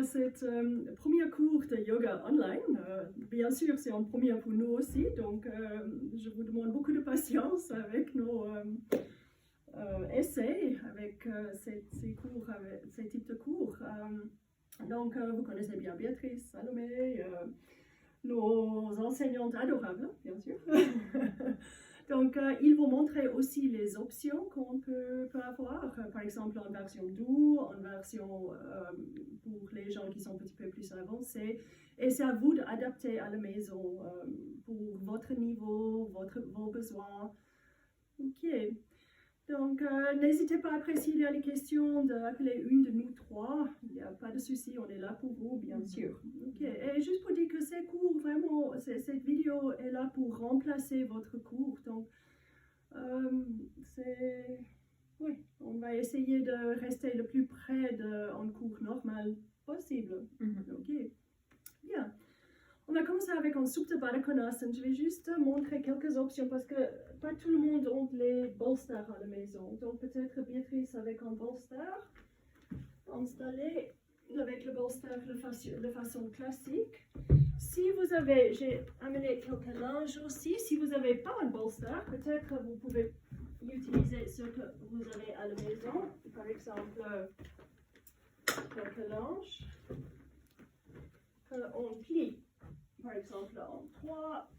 ce premier cours de yoga online. Bien sûr, c'est un premier pour nous aussi, donc je vous demande beaucoup de patience avec nos essais, avec ces types de cours. Donc, vous connaissez bien Béatrice, Salomé, nos enseignantes adorables, bien sûr. Donc, ils vont montrer aussi les options qu'on peut avoir, par exemple en version doux, en version pour les gens qui sont un petit peu plus avancés. Et c'est à vous d'adapter à la maison pour votre niveau, vos besoins. Ok. Donc, n'hésitez pas après s'il y a des questions d'appeler une de nous trois. Il n'y a pas de souci, on est là pour vous, bien sûr. Ok. Et juste pour dire que ces cours, vraiment, cette vidéo est là pour remplacer votre cours. Donc, oui, on va essayer de rester le plus près d'un cours normal possible. Ok. Bien. On va commencer avec un Supta Baddha Konasana. Je vais juste montrer quelques options parce que pas tout le monde a les bolsters à la maison. Donc peut-être Béatrice avec un bolster installé avec le bolster de façon classique. Si vous avez, j'ai amené quelques linges aussi. Si vous n'avez pas un bolster, peut-être vous pouvez utiliser ce que vous avez à la maison. Par exemple, quelques linges qu'on plie. Par exemple en 3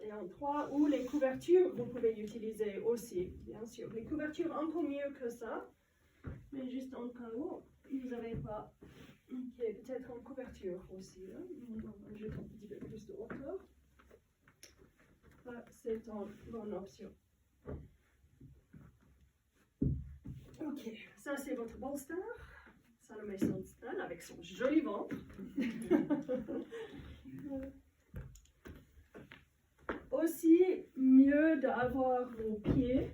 et en 3, ou les couvertures, vous pouvez utiliser aussi, bien sûr. Les couvertures encore mieux que ça, mais juste en cas où vous n'avez pas, peut-être en couverture aussi. Hein. On va ajouter un petit peu plus de hauteur. Ça, c'est une bonne option. Ok, ça c'est votre bolster. Salomé s'installe avec son joli ventre. Aussi, mieux d'avoir vos pieds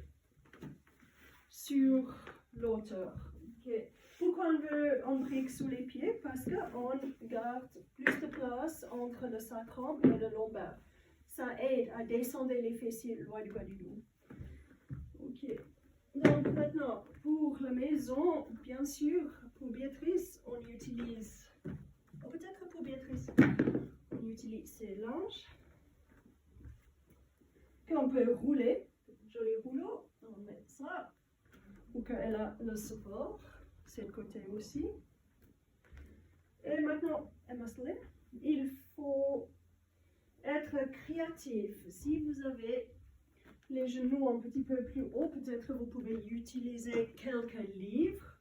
sur l'auteur. Okay. Pourquoi on veut un brique sous les pieds? Parce qu'on garde plus de place entre le sacrum et le lombaire. Ça aide à descendre les fessiers loin du bas du dos. Ok. Donc maintenant, pour la maison, bien sûr, pour Béatrice, on utilise, peut-être pour Béatrice, on utilise ces linges qu'on peut rouler, joli rouleau, on met ça, pour qu'elle a le support, c'est le côté aussi. Et maintenant, il faut être créatif. Si vous avez les genoux un petit peu plus haut, peut-être vous pouvez utiliser quelques livres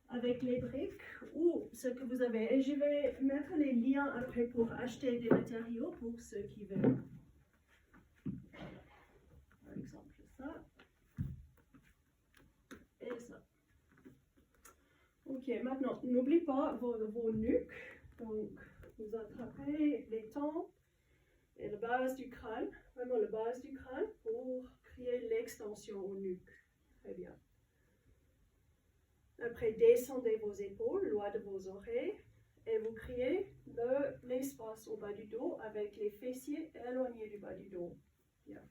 avec les briques ou ce que vous avez. Et je vais mettre les liens après pour acheter des matériaux pour ceux qui veulent. Par exemple, ça et ça. Ok, maintenant, n'oubliez pas vos nuques. Donc, vous attrapez les tempes et la base du crâne, vraiment la base du crâne pour créer l'extension aux nuques. Très bien. Après, descendez vos épaules, loin de vos oreilles, et vous créez l'espace au bas du dos avec les fessiers éloignés du bas du dos. Bien.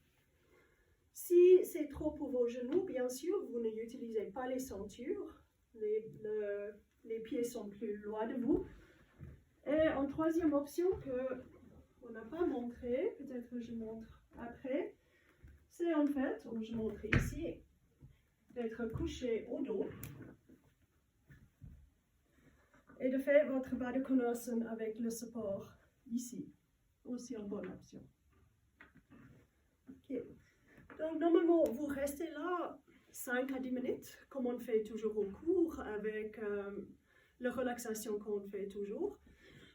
Si c'est trop pour vos genoux, bien sûr, vous n'utilisez pas les ceintures. Les pieds sont plus loin de vous. Et en troisième option qu'on n'a pas montré, peut-être que je montre après, c'est en fait, je montre ici, d'être couché au dos et de faire votre Baddha Konasana avec le support ici. Aussi une bonne option. Okay. Donc normalement, vous restez là 5 à 10 minutes, comme on fait toujours au cours, avec la relaxation qu'on fait toujours.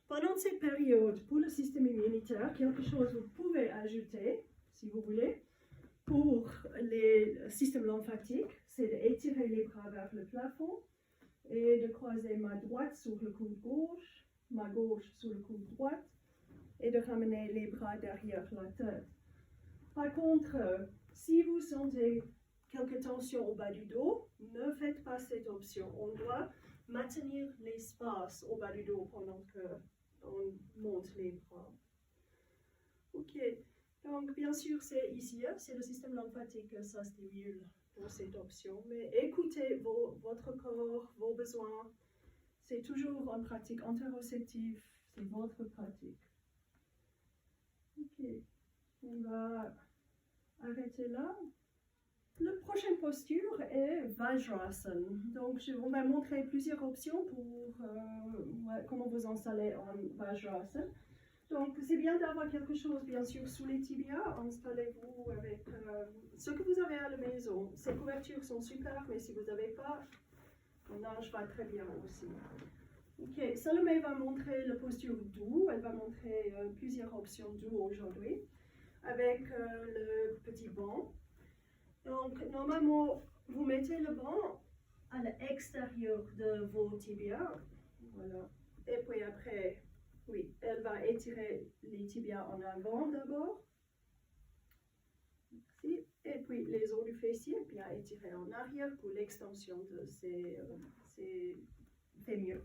Pendant cette période, pour le système immunitaire, quelque chose que vous pouvez ajouter, si vous voulez, pour le système lymphatique, c'est d'étirer les bras vers le plafond et de croiser ma droite sur le coude gauche, ma gauche sur le coude droite et de ramener les bras derrière la tête. Par contre, si vous sentez quelques tensions au bas du dos, ne faites pas cette option. On doit maintenir l'espace au bas du dos pendant qu'on monte les bras. Ok, donc bien sûr c'est ici, c'est le système lymphatique, ça stimule pour cette option, mais écoutez votre corps, vos besoins. c'est toujours en pratique interoceptive, c'est votre pratique. Ok, on va arrêter là. La prochaine posture est Vajrasana. Donc, on va montrer plusieurs options pour comment vous installer en Vajrasana. Donc, c'est bien d'avoir quelque chose, bien sûr, sous les tibias. Installez-vous avec ce que vous avez à la maison. Ces couvertures sont super, mais si vous n'avez pas, on nage va très bien aussi. Ok, Salomé va montrer la posture doux. Elle va montrer plusieurs options doux aujourd'hui avec le petit banc. Donc, normalement, vous mettez le banc à l'extérieur de vos tibias. Voilà. Et puis après, oui, elle va étirer les tibias en avant d'abord. Merci. Et puis les os du fessier bien étirés en arrière pour l'extension de ces fémurs.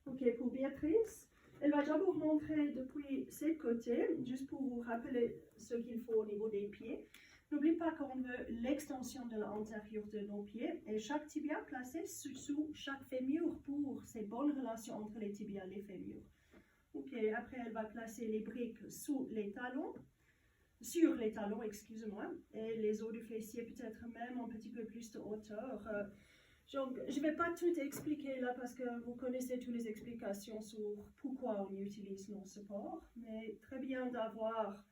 Ok, pour Béatrice, elle va d'abord montrer depuis ses côtés, juste pour vous rappeler ce qu'il faut au niveau des pieds. N'oubliez pas qu'on veut l'extension de l'antérieur de nos pieds et chaque tibia placé sous chaque fémur pour ces bonnes relations entre les tibias et les fémurs. Ok, après elle va placer les briques sur les talons, excusez-moi, et les os du fessier peut-être même un petit peu plus de hauteur. Donc, je ne vais pas tout expliquer là parce que vous connaissez toutes les explications sur pourquoi on utilise nos supports, mais très bien d'avoir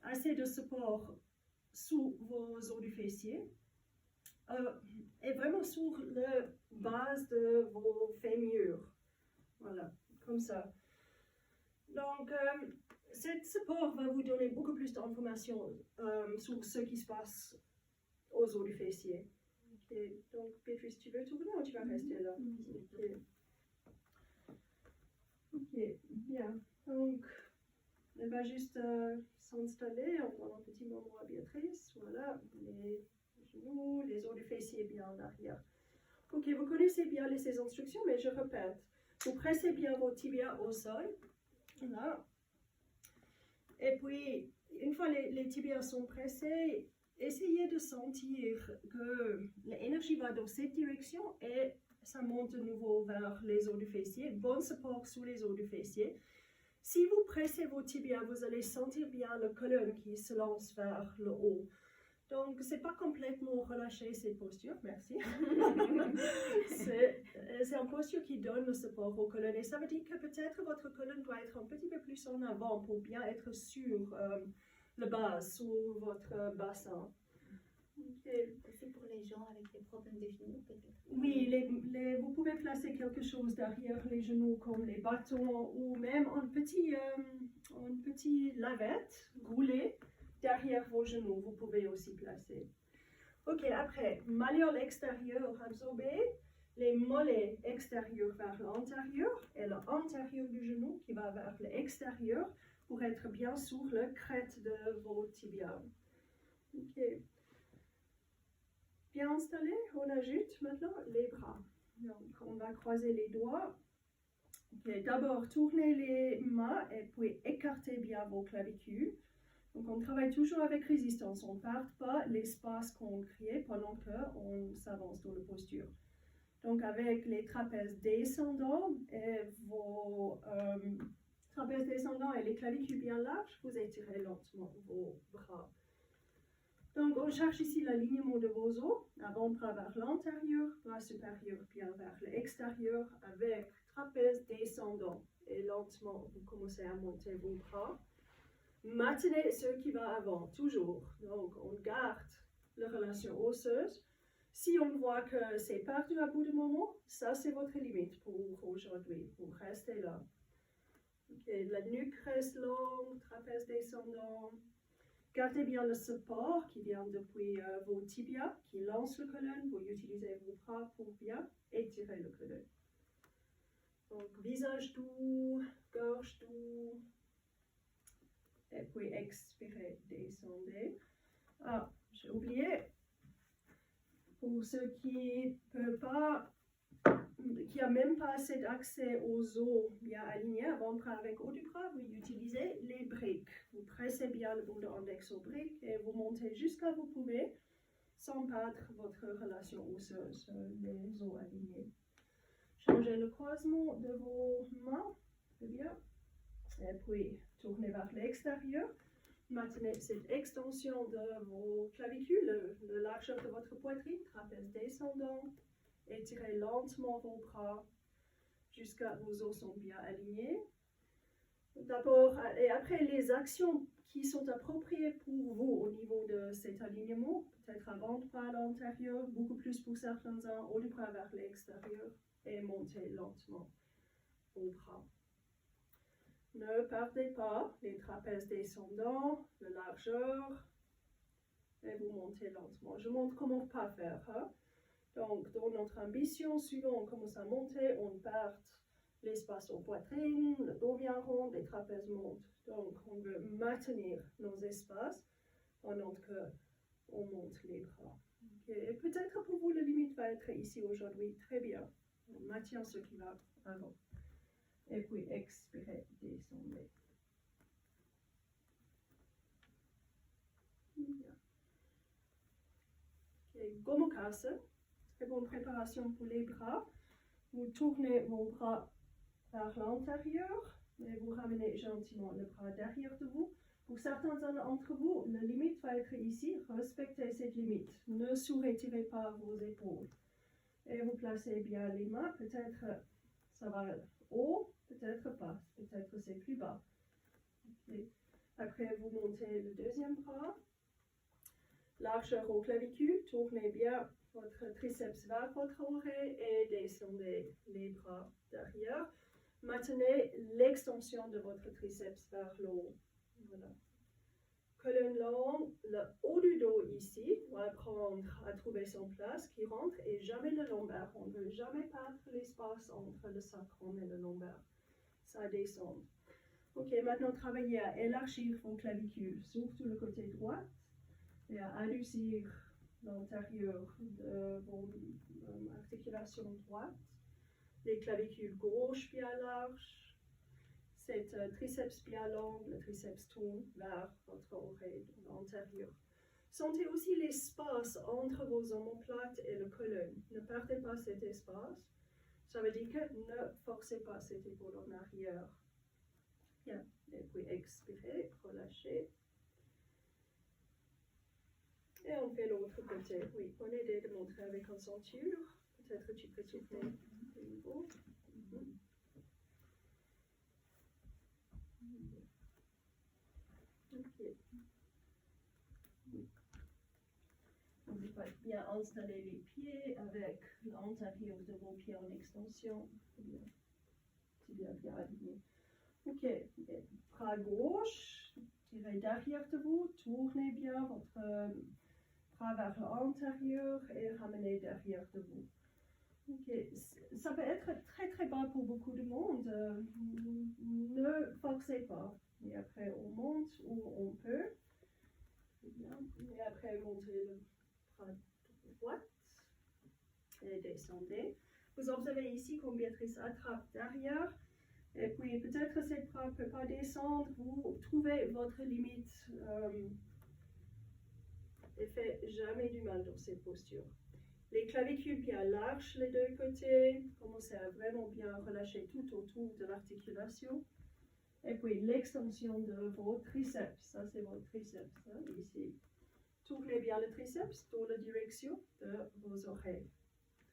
assez de support sous vos os du fessier et vraiment sur la base de vos fémurs. Voilà, comme ça. Donc, cet support va vous donner beaucoup plus d'informations sur ce qui se passe aux os du fessier. Okay. Donc, Béatrice, tu veux tourner ou tu vas rester là? Ok, bien. Donc, elle va juste s'installer. On prend un petit moment à Béatrice. Voilà, les genoux, les os du fessier bien en arrière. Ok, vous connaissez bien ces instructions, mais je répète. Vous pressez bien vos tibias au sol. Là. Et puis, une fois les tibias sont pressés, essayez de sentir que l'énergie va dans cette direction et ça monte de nouveau vers les os du fessier. Bon support sous les os du fessier. Si vous pressez vos tibias, vous allez sentir bien le colonne qui se lance vers le haut. Donc, ce n'est pas complètement relâché cette posture, merci. C'est une posture qui donne le support au colonne. Et ça veut dire que peut-être votre colonne doit être un petit peu plus en avant pour bien être sur la base, sur votre bassin. Okay. C'est pour les gens avec des problèmes de genoux, peut-être? Oui, vous pouvez placer quelque chose derrière les genoux, comme les bâtons, ou même un petit lavette roulé derrière vos genoux, vous pouvez aussi placer. Ok, après, malléole extérieur absorbé, les mollets extérieurs vers l'intérieur et l'intérieur du genou qui va vers l'extérieur pour être bien sur la crête de vos tibias. Ok. Bien installé, on ajoute maintenant les bras. Donc, on va croiser les doigts. Okay, d'abord, tournez les mains et puis écartez bien vos clavicules. Donc, on travaille toujours avec résistance. On ne perd pas l'espace qu'on crée pendant qu'on s'avance dans la posture. Donc, avec les trapèzes descendants et vos trapèzes descendants et les clavicules bien larges, vous étirez lentement vos bras. Donc, on cherche ici l'alignement de vos os, avant-bras vers l'intérieur, bras supérieur bien vers l'extérieur, avec trapèze descendant. Et lentement, vous commencez à monter vos bras. Maintenez ce qui va avant, toujours. Donc, on garde la relation osseuse. Si on voit que c'est perdu à bout de moment, ça c'est votre limite pour aujourd'hui. Vous restez là. Okay, la nuque reste longue, trapèze descendant. Gardez bien le support qui vient depuis vos tibias, qui lance le colonne. Vous utilisez vos bras pour bien étirer le colonne. Donc, visage doux, gorge doux. Et puis, expirez, descendez. Ah, j'ai oublié. Pour ceux qui peuvent pas, qui n'ont même pas assez d'accès aux os bien alignés, avant-bras avec haut du bras, vous utilisez les briques. Vous pressez bien le bout de l'index aux briques et vous montez jusqu'à vous pouvez sans perdre votre relation osseuse, les os alignés. Changez le le croisement de vos mains. Très bien. Et puis, tournez vers l'extérieur. Maintenez cette extension de vos clavicules, la largeur de votre poitrine, trapèze descendant. Étirez lentement vos bras jusqu'à vos os sont bien alignés. D'abord, et après les actions qui sont appropriées pour vous au niveau de cet alignement, peut-être avant de bras à l'intérieur, beaucoup plus pour certains uns, haut du bras vers l'extérieur et montez lentement vos bras. Ne perdez pas les trapèzes descendants, la largeur, et vous montez lentement. Je montre comment pas faire. Hein? Donc, dans notre ambition, suivant on commence à monter, on perd l'espace aux poitrines, le dos vient rond, les trapèzes montent. Donc, on veut maintenir nos espaces pendant qu'on monte les bras. Okay. Et peut-être pour vous, la limite va être ici aujourd'hui. Très bien. On maintient ce qui va avant. Et puis, expirez, descendez. Bien. Okay. Gomukhasana. Très bonne préparation pour les bras. Vous tournez vos bras vers l'intérieur et vous ramenez gentiment le bras derrière de vous. Pour certains d'entre vous, la limite va être ici. Respectez cette limite. Ne sous-retirez pas vos épaules. Et vous placez bien les mains. Peut-être ça va haut, peut-être pas. Peut-être c'est plus bas. Okay. Après, vous montez le deuxième bras. Largeur aux clavicules. Tournez bien votre triceps vers votre oreille et descendez les bras derrière. Maintenez l'extension de votre triceps vers le haut. Voilà. Colonne longue, le haut du dos ici, on va apprendre à trouver son place qui rentre et jamais le lombaire. On ne veut jamais perdre l'espace entre le sacrum et le lombaire. Ça descend. Ok, maintenant travaillez à élargir vos clavicules, surtout le côté droit, et à adoucir l'intérieur de vos articulations droites. Les clavicules gauche bien larges, cette triceps bien long, le triceps tourne vers votre oreille antérieure. Sentez aussi l'espace entre vos omoplates et le colonne. Ne perdez pas cet espace. Ça veut dire que ne forcez pas cette épaule en arrière. Bien. Et puis expirez, relâchez. Et on fait l'autre côté. Oui, on est aidé de montrer avec une ceinture. Peut-être tu peux souffler de nouveau. Ok. N'oubliez pas de bien installer les pieds avec l'intérieur de vos pieds en extension. C'est bien aligné. Ok. Bras gauche, tirez derrière de vous, tournez bien votre bras vers l'intérieur et ramenez derrière de vous. Ok, ça peut être très très bas pour beaucoup de monde. Ne forcez pas. Et après on monte où on peut. Bien. Et après montez le bras droit et descendez. Vous observez ici comme Béatrice attrape derrière. Et puis peut-être cette bras ne peut pas descendre. Vous trouvez votre limite. Et faites jamais du mal dans cette posture. Les clavicules bien larges les deux côtés. Commencez à vraiment bien relâcher tout autour de l'articulation. Et puis l'extension de vos triceps. Ça c'est votre triceps. Hein, ici. Tournez bien le triceps dans la direction de vos oreilles.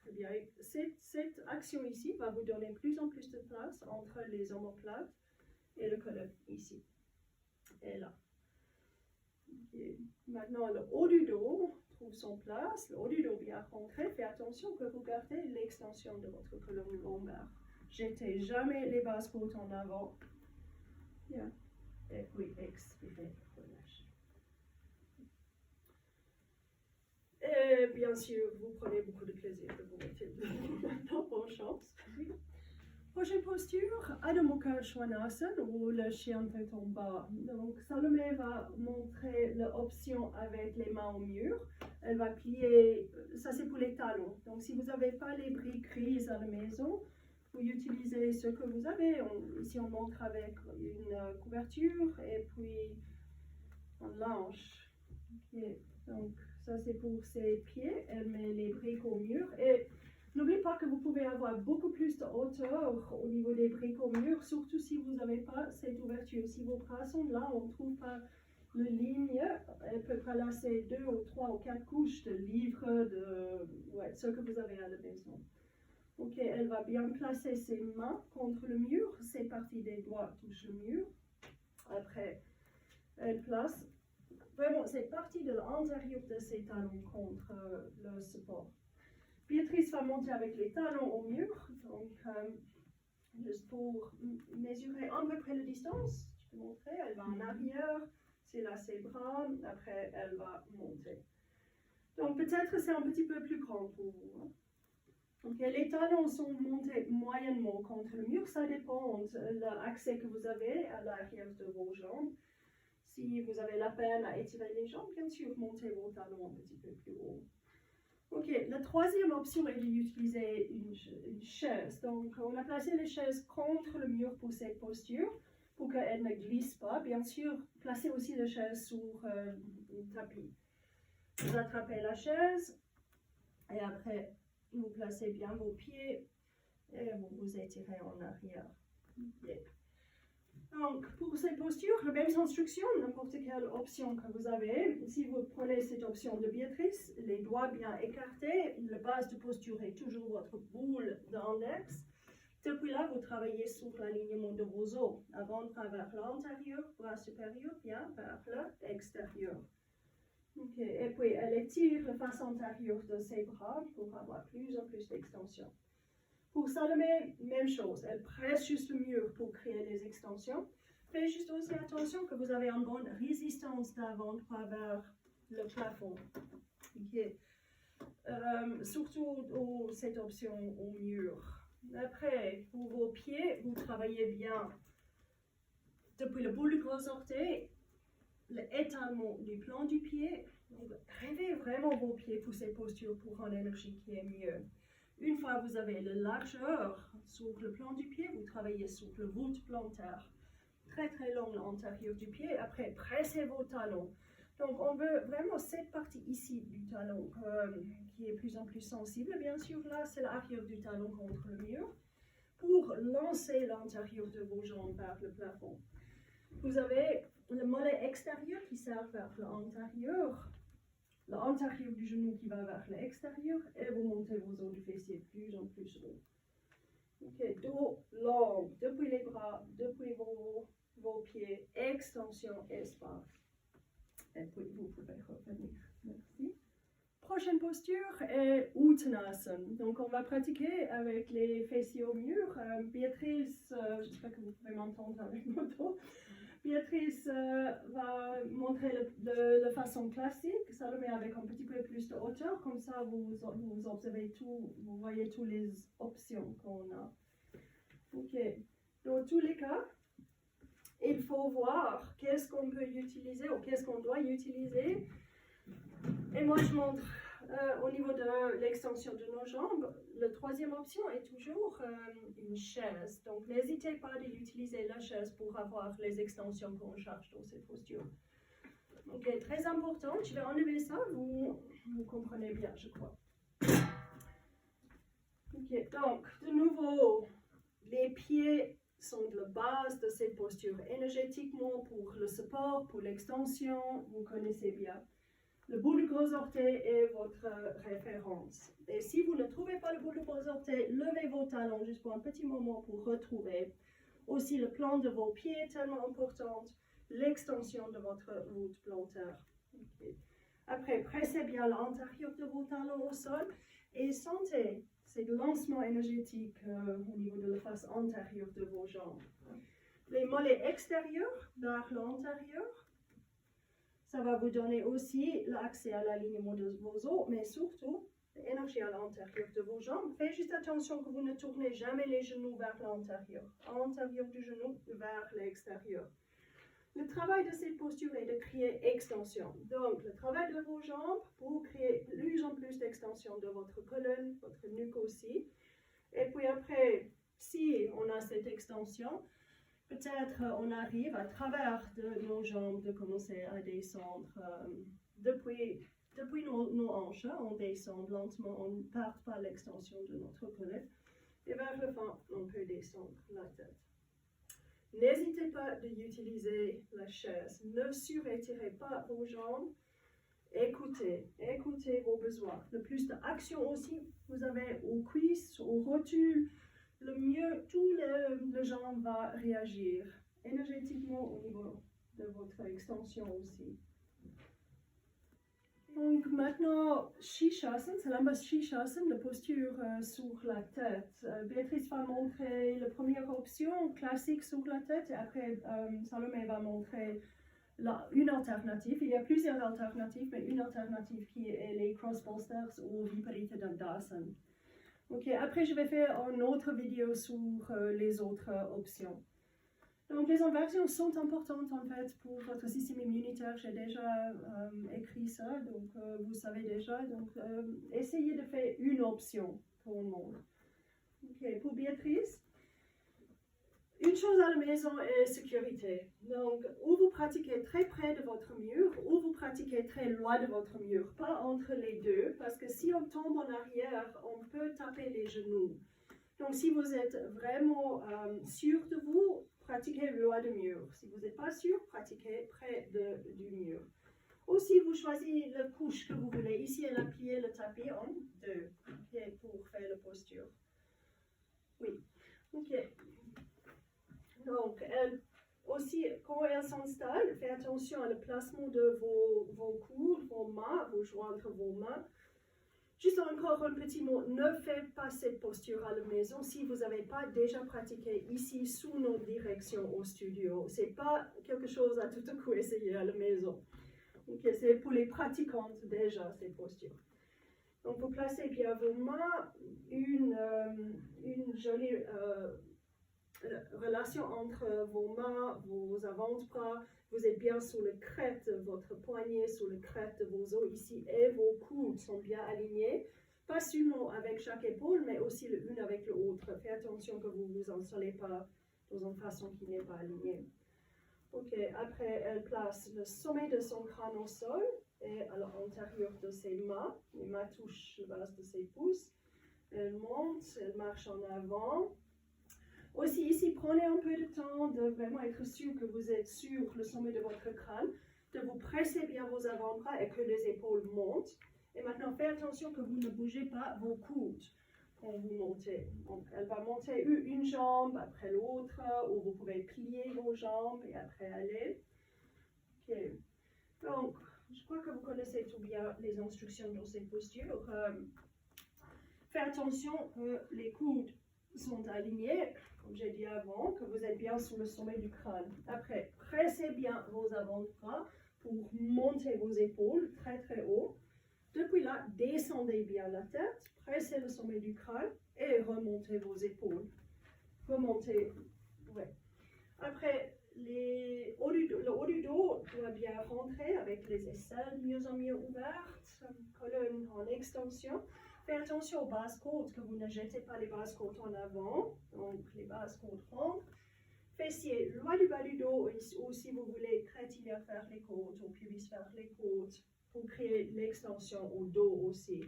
Très bien. Cette action ici va vous donner plus en plus de place entre les omoplates et le colonne ici. Et là. Okay. Maintenant le haut du dos trouve son place, le haut du dos bien rentré. Faites attention que vous gardez l'extension de votre colonne lombaire. Jetez jamais les basses côtes en avant. Bien. Et puis expirez, relâchez. Et bien sûr, vous prenez beaucoup de plaisir de vous mettre dans bonne chance. Prochaine posture, Adho Mukha Svanasana ou le chien tête en bas. Donc Salomé va montrer l'option avec les mains au mur. Elle va plier, ça c'est pour les talons. Donc si vous n'avez pas les briques grises à la maison, vous utilisez ce que vous avez. Ici on montre avec une couverture et puis un linge. Okay. Donc ça c'est pour ses pieds. Elle met les briques au mur et N'oubliez pas que vous pouvez avoir beaucoup plus de hauteur au niveau des briques au mur, surtout si vous n'avez pas cette ouverture. Si vos bras sont là, on ne trouve pas le ligne, elle peut placer 2 ou 3 ou 4 couches de livres, ce que vous avez à la maison. Ok, elle va bien placer ses mains contre le mur, ces parties des doigts touchent le mur. Après, elle place vraiment cette partie de l'intérieur de ses talons contre le support. Béatrice va monter avec les talons au mur, donc juste pour mesurer à peu près la distance, je peux montrer, elle va en arrière, c'est là ses bras, après elle va monter. Donc peut-être c'est un petit peu plus grand pour vous. Hein. Donc les talons sont montés moyennement contre le mur, ça dépend de l'accès que vous avez à l'arrière de vos jambes. Si vous avez la peine à étirer les jambes, bien sûr, montez vos talons un petit peu plus haut. Ok, la troisième option est d'utiliser une chaise. Donc, on a placé les chaises contre le mur pour cette posture, pour qu'elles ne glissent pas. Bien sûr, placez aussi la chaise sur un tapis. Vous attrapez la chaise et après, vous placez bien vos pieds et vous vous étirez en arrière. Okay. Donc, pour cette posture, les mêmes instructions, n'importe quelle option que vous avez. Si vous prenez cette option de Béatrice, les doigts bien écartés, la base de posture est toujours votre boule d'index. Depuis là, vous travaillez sur l'alignement de vos os, avant vers l'intérieur, bras supérieur, bien vers l'extérieur. Okay. Et puis, elle étire la face antérieure de ses bras pour avoir plus en plus d'extension. Pour Salomé, même chose, elle presse juste le mur pour créer les extensions. Faites juste aussi attention que vous avez une bonne résistance d'avant vers le plafond. Okay. Surtout cette option au mur. Après, pour vos pieds, vous travaillez bien depuis le bout du gros orteil, l'étalement du plan du pied. Donc, rêvez vraiment vos pieds pour cette posture pour une énergie qui est mieux. Une fois que vous avez la largeur sur le plan du pied, vous travaillez sur le voûte plantaire. Très très long l'antérieur du pied. Après, pressez vos talons. Donc, on veut vraiment cette partie ici du talon qui est plus en plus sensible. Bien sûr, là, c'est l'arrière du talon contre le mur pour lancer l'intérieur de vos jambes vers le plafond. Vous avez le mollet extérieur qui sert vers l'intérieur. L'intérieur du genou qui va vers l'extérieur et vous montez vos os du fessier plus en plus haut. Ok, dos long, depuis les bras, depuis vos pieds, extension, espace. Et puis vous pouvez revenir. Merci. Prochaine posture est Uttanasana. Donc on va pratiquer avec les fessiers au mur. Béatrice, j'espère que vous pouvez m'entendre avec mon dos. Béatrice va montrer la façon classique, Salomé avec un petit peu plus de hauteur, comme ça vous observez tout, vous voyez toutes les options qu'on a. Ok, dans tous les cas, il faut voir qu'est-ce qu'on peut utiliser ou qu'est-ce qu'on doit utiliser. Et moi je montre au niveau de l'extension de nos jambes, la troisième option est toujours une chaise. Donc n'hésitez pas d'utiliser la chaise pour avoir les extensions qu'on cherche dans cette posture. Ok, très important, je vais enlever ça, vous comprenez bien, je crois. Ok, donc de nouveau, les pieds sont la base de cette posture énergétiquement pour le support, pour l'extension, vous connaissez bien. Le bout du gros orteil est votre référence. Et si vous ne trouvez pas le bout du gros orteil, levez vos talons juste pour un petit moment pour retrouver. Aussi le plan de vos pieds est tellement important, l'extension de votre voûte plantaire. Okay. Après, pressez bien l'intérieur de vos talons au sol et sentez ce lancement énergétique au niveau de la face antérieure de vos jambes. Les mollets extérieurs vers l'intérieur. Ça va vous donner aussi l'accès à l'alignement de vos os, mais surtout l'énergie à l'intérieur de vos jambes. Faites juste attention que vous ne tournez jamais les genoux vers l'intérieur. L'intérieur du genou vers l'extérieur. Le travail de cette posture est de créer extension. Donc, le travail de vos jambes pour créer plus en plus d'extension de votre colonne, votre nuque aussi. Et puis après, si on a cette extension, peut-être on arrive à travers de nos jambes de commencer à descendre depuis Depuis nos hanches, on descend lentement, on ne part pas l'extension de notre collet. Et vers le fond, on peut descendre la tête. N'hésitez pas d'utiliser la chaise. Ne surétirez pas vos jambes. Écoutez vos besoins. Le plus d'action aussi vous avez aux cuisses, aux rotules, le mieux tout le jambe va réagir énergétiquement au niveau de votre extension aussi. Donc maintenant, Shishasana, c'est la Shishasana, la posture sur la tête. Béatrice va montrer la première option classique sur la tête et après Salomé va montrer une alternative. Il y a plusieurs alternatives, mais une alternative qui est les cross bolsters ou Viparita Dandasana. Ok, après je vais faire une autre vidéo sur les autres options. Donc les inversions sont importantes en fait pour votre système immunitaire. J'ai déjà écrit ça, donc vous savez déjà. Donc essayez de faire une option pour le monde. Ok, pour Béatrice, une chose à la maison est sécurité. Donc, ou vous pratiquez très près de votre mur, ou vous pratiquez très loin de votre mur, pas entre les deux, parce que si on tombe en arrière, on peut taper les genoux. Donc, si vous êtes vraiment sûr de vous, pratiquez loin du mur. Si vous n'êtes pas sûr, pratiquez près du mur. Ou si vous choisissez la couche que vous voulez, ici elle a plié le tapis en deux, okay, pour faire la posture. Oui, ok. Donc, aussi, quand elle s'installe, faites attention au placement de vos coudes, vos mains, vos joints vos mains. Juste encore un petit mot, ne faites pas cette posture à la maison si vous n'avez pas déjà pratiqué ici sous notre direction au studio. Ce n'est pas quelque chose à tout coup essayer à la maison. Okay, c'est pour les pratiquantes déjà, cette posture. Donc, vous placez bien vos mains, une jolie relation entre vos mains, vos avant-bras. Vous êtes bien sur le crête de votre poignet, sur le crête de vos os ici, et vos coudes sont bien alignés. Pas seulement avec chaque épaule, mais aussi l'une avec l'autre. Faites attention que vous ne vous installez pas dans une façon qui n'est pas alignée. Ok, après, elle place le sommet de son crâne au sol et à l'intérieur de ses mains. Les mains touchent le base de ses pouces. Elle monte, elle marche en avant. Aussi ici, prenez un peu de temps de vraiment être sûr que vous êtes sur le sommet de votre crâne, de vous presser bien vos avant-bras et que les épaules montent. Et maintenant, faites attention que vous ne bougez pas vos coudes quand vous montez. Donc, elle va monter une jambe après l'autre, ou vous pouvez plier vos jambes et après aller. Ok. Donc, je crois que vous connaissez tout bien les instructions dans cette posture. Faites attention que les coudes sont alignés, comme j'ai dit avant, que vous êtes bien sur le sommet du crâne. Après, pressez bien vos avant-bras pour monter vos épaules très très haut. Depuis là, descendez bien la tête, pressez le sommet du crâne et remontez vos épaules. Remontez, ouais. Après, le haut du dos doit bien rentrer avec les aisselles mieux en mieux ouvertes, colonne en extension. Faites attention aux basses côtes, que vous ne jetez pas les basses côtes en avant. Donc, les basses côtes rentrent. Fessiers loin du bas du dos, ou si vous voulez, crétillère vers les côtes, ou pubis vers les côtes, pour créer l'extension au dos aussi.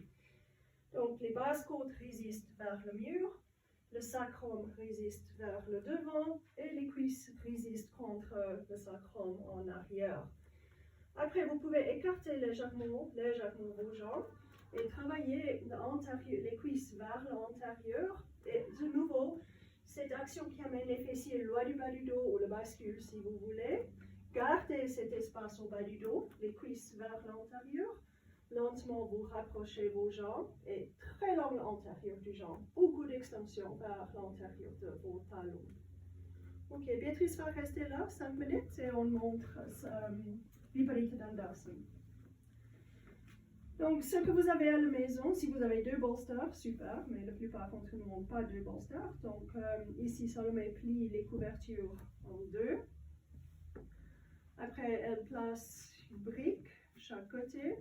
Donc, les basses côtes résistent vers le mur, le sacrum résiste vers le devant, et les cuisses résistent contre le sacrum en arrière. Après, vous pouvez écarter légèrement vos jambes, et travailler les cuisses vers l'antérieur. Et de nouveau, cette action qui amène les fessiers loin du bas du dos ou le bascule si vous voulez. Gardez cet espace au bas du dos, les cuisses vers l'antérieur. Lentement, vous rapprochez vos jambes et très long antérieur du jambe. Beaucoup d'extension vers l'antérieur de vos talons. Ok, Béatrice va rester là 5 minutes et on montre Viparita Dandasana. Donc, ce que vous avez à la maison, si vous avez 2 bolsters, super, mais la plupart d'entre nous n'ont pas 2 bolsters. Donc, ici, Salomé plie les couvertures en 2. Après, elle place une brique chaque côté.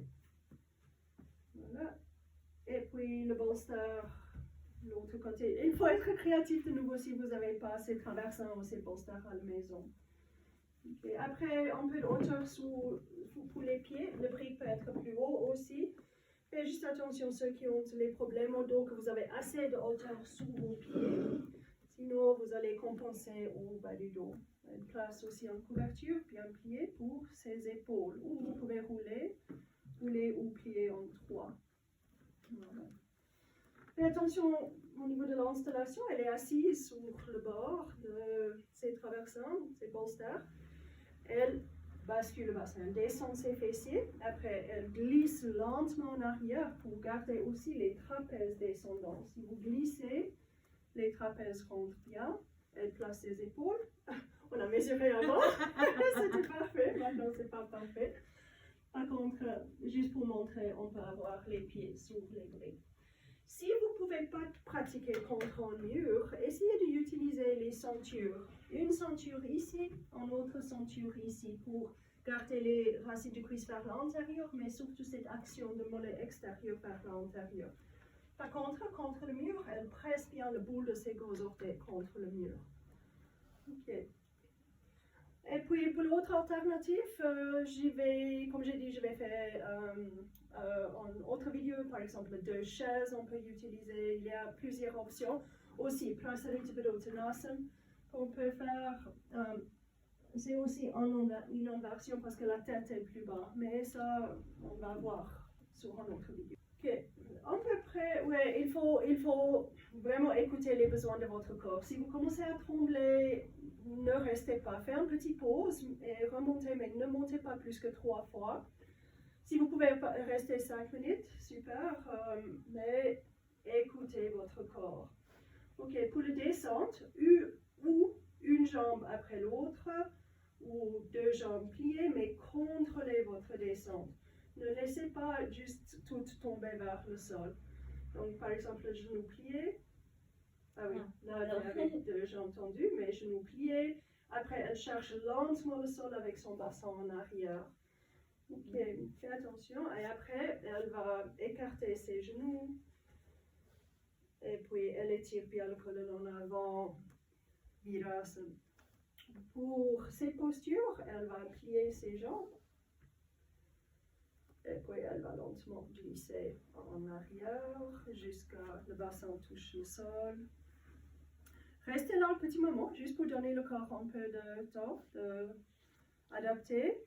Voilà. Et puis, le bolster, l'autre côté. Il faut être créatif de nouveau si vous n'avez pas ces traversins ou ces bolsters à la maison. Okay. Après, un peu de hauteur pour les pieds. Le brique peut être plus haut aussi. Faites juste attention ceux qui ont les problèmes au dos, que vous avez assez de hauteur sous vos pieds. Sinon, vous allez compenser au bas du dos. Une place aussi en couverture, bien pliée pour ses épaules. Ou vous pouvez rouler ou plier en trois. Voilà. Faites attention au niveau de l'installation, elle est assise sur le bord de ses traversins, ses bolsters. Elle bascule le bassin, descend ses fessiers. Après, elle glisse lentement en arrière pour garder aussi les trapèzes descendants. Si vous glissez, les trapèzes rentrent bien. Elle place ses épaules. On a mesuré avant. C'était parfait. Maintenant, c'est pas parfait. Par contre, juste pour montrer, on peut avoir les pieds sur les briques. Si vous ne pouvez pas pratiquer contre un mur, essayez d'utiliser les ceintures. Une ceinture ici, une autre ceinture ici pour garder les racines du cuisse vers l'intérieur, mais surtout cette action de mollet extérieur vers l'intérieur. Par contre le mur, elle presse bien le bout de ses gros orteils contre le mur. Ok. Et puis pour l'autre alternative, comme j'ai dit, je vais faire une autre vidéo, par exemple 2 chaises, on peut utiliser, il y a plusieurs options. Aussi, Prasarita qu'on peut faire, c'est aussi une inversion parce que la tête est plus bas, mais ça, on va voir sur une autre vidéo. Ok, à peu près, ouais, il faut vraiment écouter les besoins de votre corps. Si vous commencez à trembler, ne restez pas. Faites une petite pause et remontez, mais ne montez pas plus que 3 fois. Si vous pouvez rester 5 minutes, super, mais écoutez votre corps. Ok, pour la descente, ou une jambe après l'autre, ou 2 jambes pliées, mais contrôlez votre descente. Ne laissez pas juste tout tomber vers le sol. Donc, par exemple, le genou plié. Ah oui, là, avec 2 jambes tendues, mais genou plié. Après, elle cherche lentement le sol avec son bassin en arrière. Ok, fais attention. Et après, elle va écarter ses genoux. Et puis, elle étire bien le colonne en avant. Virasana. Pour ces postures, elle va plier ses jambes. Et puis, elle va lentement glisser en arrière jusqu'à le bassin touche le sol. Restez là un petit moment, juste pour donner le corps un peu de temps d'adapter.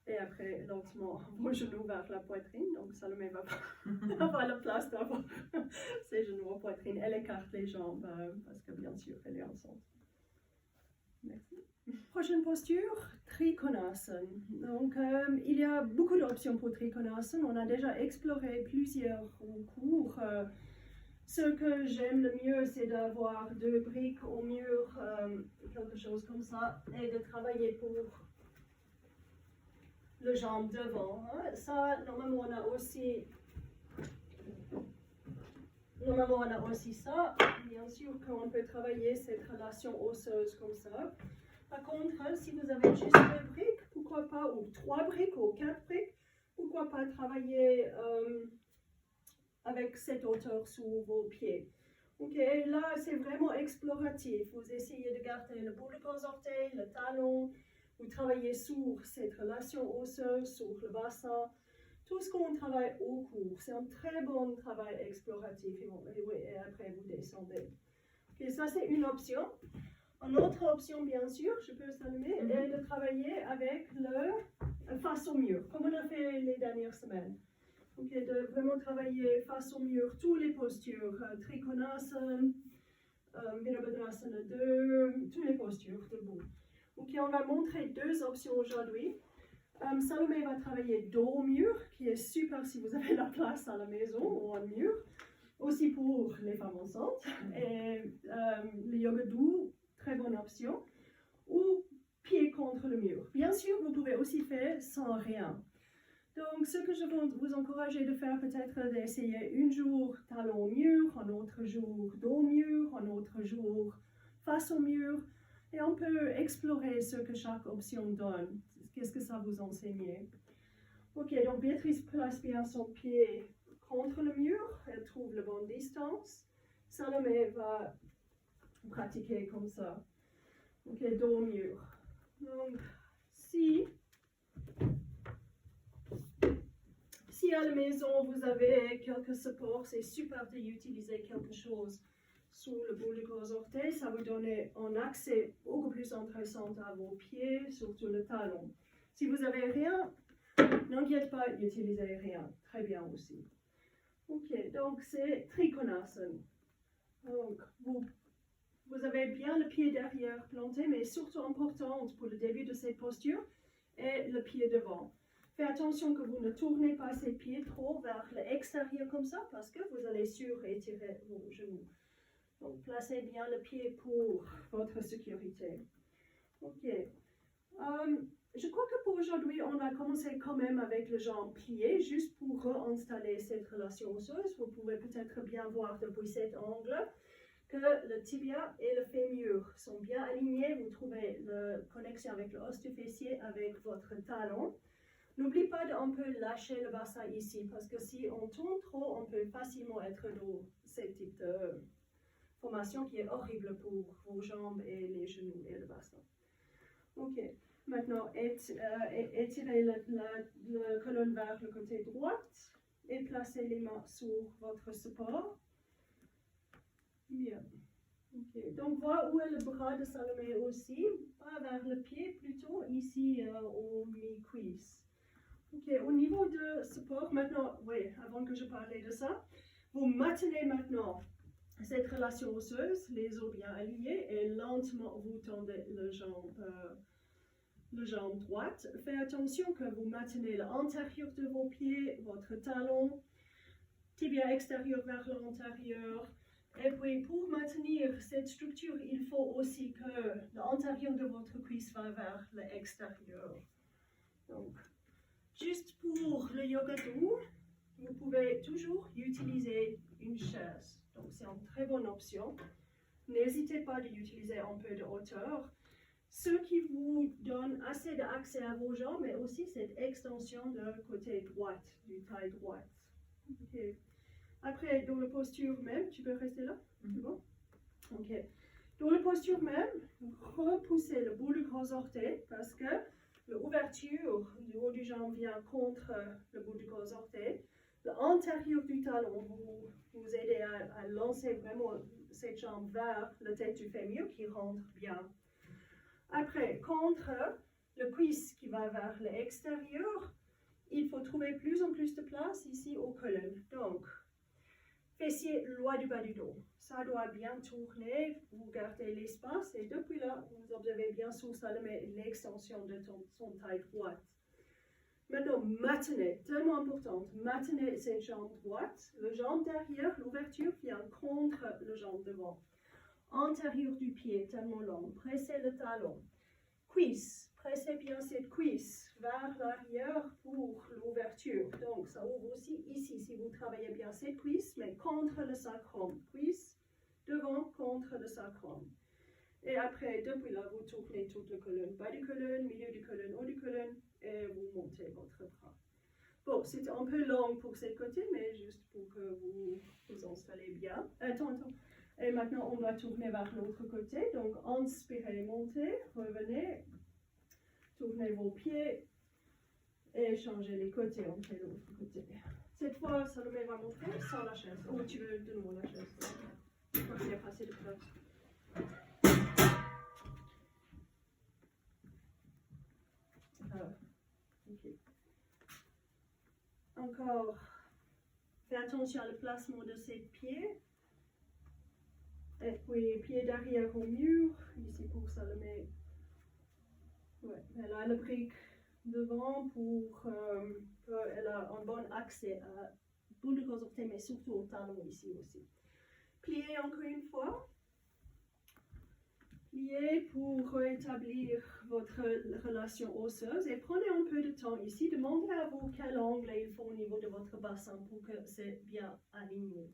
Et après, lentement, vos genoux vers la poitrine. Donc, Salomé va pas avoir la place d'avoir ses genoux en poitrine. Elle écarte les jambes parce que, bien sûr, elle est enceinte. Merci. Prochaine posture, Trikonasana. Donc, il y a beaucoup d'options pour Trikonasana. On a déjà exploré plusieurs au cours. Ce que j'aime le mieux, c'est d'avoir 2 briques au mur, quelque chose comme ça, et de travailler pour le jambe devant. Hein. Ça, normalement, on a aussi ça. Bien sûr qu'on peut travailler cette relation osseuse comme ça. Par contre, si vous avez juste 2 briques, pourquoi pas, ou 3 briques, ou 4 briques, pourquoi pas travailler avec cette hauteur sous vos pieds. Ok, là c'est vraiment exploratif. Vous essayez de garder le bout de vos orteils, le talon, vous travaillez sur cette relation osseuse, sur le bassin. Tout ce qu'on travaille au cours, c'est un très bon travail exploratif. Et après vous descendez. Ok, ça c'est une option. Une autre option, bien sûr, je peux s'allumer, est de travailler avec le face au mur, comme on a fait les dernières semaines. Ok, de vraiment travailler face au mur, toutes les postures, Trikonasana, Virabhadrasana 2, toutes les postures debout. Ok, on va montrer 2 options aujourd'hui. Salomé va travailler dos au mur, qui est super si vous avez la place à la maison ou en mur. Aussi pour les femmes enceintes. Et le yoga doux, très bonne option. Ou pied contre le mur. Bien sûr, vous pouvez aussi faire sans rien. Donc, ce que je veux vous encourager de faire, peut-être d'essayer un jour talon au mur, un autre jour dos au mur, un autre jour face au mur. Et on peut explorer ce que chaque option donne. Qu'est-ce que ça vous enseigne? Ok, donc Béatrice place bien son pied contre le mur. Elle trouve la bonne distance. Salomé va pratiquer comme ça. Ok, dos au mur. Donc, si à la maison vous avez quelques supports, c'est super d'utiliser quelque chose sous le bout du gros orteil. Ça vous donne un accès beaucoup plus intéressant à vos pieds, surtout le talon. Si vous n'avez rien, n'inquiète pas, utilisez rien. Très bien aussi. Ok, donc c'est Trikonasana. Donc, vous avez bien le pied derrière planté, mais surtout important pour le début de cette posture est le pied devant. Faites attention que vous ne tournez pas ces pieds trop vers l'extérieur comme ça, parce que vous allez surétirer vos genoux. Donc, placez bien le pied pour votre sécurité. Ok. Je crois que pour aujourd'hui, on va commencer quand même avec le jambe plié, juste pour réinstaller cette relation osseuse. Vous pouvez peut-être bien voir depuis cet angle que le tibia et le fémur sont bien alignés. Vous trouvez la connexion avec l'os du fessier, avec votre talon. N'oubliez pas d'un peu lâcher le bassin ici, parce que si on tourne trop, on peut facilement être dans ce type de formation qui est horrible pour vos jambes et les genoux et le bassin. Ok, maintenant étirez la colonne vers le côté droit et placez les mains sur votre support. Bien. Okay. Donc, voir où est le bras de Salomé aussi, pas vers le pied, plutôt ici au mi-cuisse. Ok, au niveau de support, maintenant, oui, avant que je parlais de ça, vous maintenez maintenant cette relation osseuse, les os bien alignés, et lentement vous tendez la jambe droite. Faites attention que vous maintenez l'antérieur de vos pieds, votre talon, tibia extérieur vers l'antérieur. Et puis, pour maintenir cette structure, il faut aussi que l'antérieur de votre cuisse va vers l'extérieur. Donc, juste pour le yoga doux, vous pouvez toujours utiliser une chaise. Donc, c'est une très bonne option. N'hésitez pas d'utiliser un peu de hauteur. Ce qui vous donne assez d'accès à vos jambes, mais aussi cette extension de côté droit, du taille droite. Okay. Après, dans la posture même, tu peux rester là? C'est bon? Ok. Dans la posture même, repoussez le bout du gros orteil parce que l'ouverture du haut du jambe vient contre le bout du gros orteil. L'antérieur du talon vous aide à lancer vraiment cette jambe vers la tête du fémur qui rentre bien. Après, contre le cuisse qui va vers l'extérieur, il faut trouver plus en plus de place ici aux colonnes. Donc, fessier loin du bas du dos. Ça doit bien tourner, vous gardez l'espace et depuis là, vous observez bien sûr l'extension de son taille droite. Maintenant, maintenez, tellement important, maintenez cette jambe droite. Le jambe derrière, l'ouverture vient contre le jambe devant. Antérieur du pied, tellement long. Pressez le talon. Cuisse, pressez bien cette cuisse vers l'arrière pour l'ouverture. Donc, ça ouvre aussi ici, si vous travaillez bien cette cuisse, mais contre le sacrum. Cuisse devant, contre le sacrum. Et après, depuis là, vous tournez toute la colonne. Bas du colonne, milieu du colonne, haut du colonne, et vous montez votre bras. Bon, c'était un peu long pour ce côté, mais juste pour que vous vous installez bien. Attends. Et maintenant, on va tourner vers l'autre côté. Donc, inspirez, montez, revenez, tournez vos pieds et changez les côtés. On fait l'autre côté. Cette fois, Salomé va monter sans la chaise. Oh, tu veux de nouveau la chaise? Je crois qu'il y a pas assez de place. Ok. Encore, fais attention à le placement de ses pieds. Et puis, pied derrière au mur, ici pour Salomé. Ouais, elle a le brique devant pour qu'elle a un bon accès à bout de gros orteil, mais surtout au talon ici aussi. Pliez encore une fois. Pliez pour rétablir votre relation osseuse et prenez un peu de temps ici. Demandez à vous quel angle il faut au niveau de votre bassin pour que c'est bien aligné.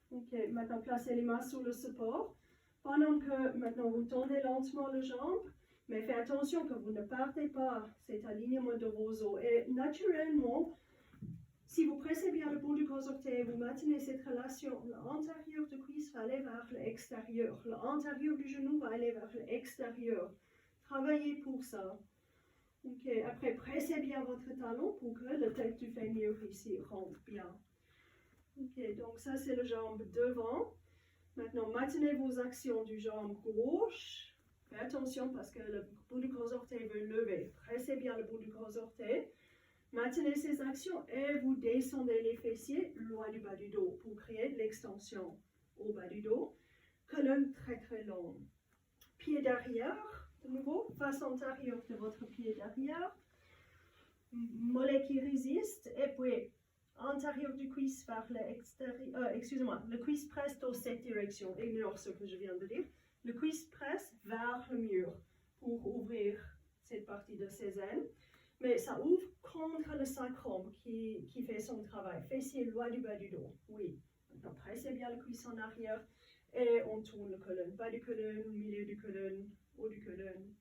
Ok, maintenant placez les mains sur le support. Pendant que maintenant vous tendez lentement les jambes, mais faites attention que vous ne partez pas cet alignement de vos os. Et naturellement, si vous pressez bien le bout du gros orteil, vous maintenez cette relation, l'antérieur du cuisse va aller vers l'extérieur, l'antérieur du genou va aller vers l'extérieur. Travaillez pour ça. Ok, après, pressez bien votre talon pour que le tête du fémur ici rentre bien. Ok, donc ça c'est le jambe devant. Maintenant, maintenez vos actions du jambe gauche. Faites attention parce que le bout du gros orteil veut lever. Pressez bien le bout du gros orteil. Maintenez ces actions et vous descendez les fessiers loin du bas du dos pour créer de l'extension au bas du dos. Colonne très très longue. Pied derrière, de nouveau, face antérieure de votre pied derrière. Mollet qui résiste et puis antérieur du cuisse vers l'extérieur, excusez-moi, le cuisse presse dans cette direction, ignore ce que je viens de dire. Le cuisse presse vers le mur pour ouvrir cette partie de ses ailes, mais ça ouvre contre le sacrum qui fait son travail. Fessier loin du bas du dos, oui. Maintenant, pressez bien le cuisse en arrière et on tourne le colonne, bas du colonne, milieu du colonne, haut du colonne.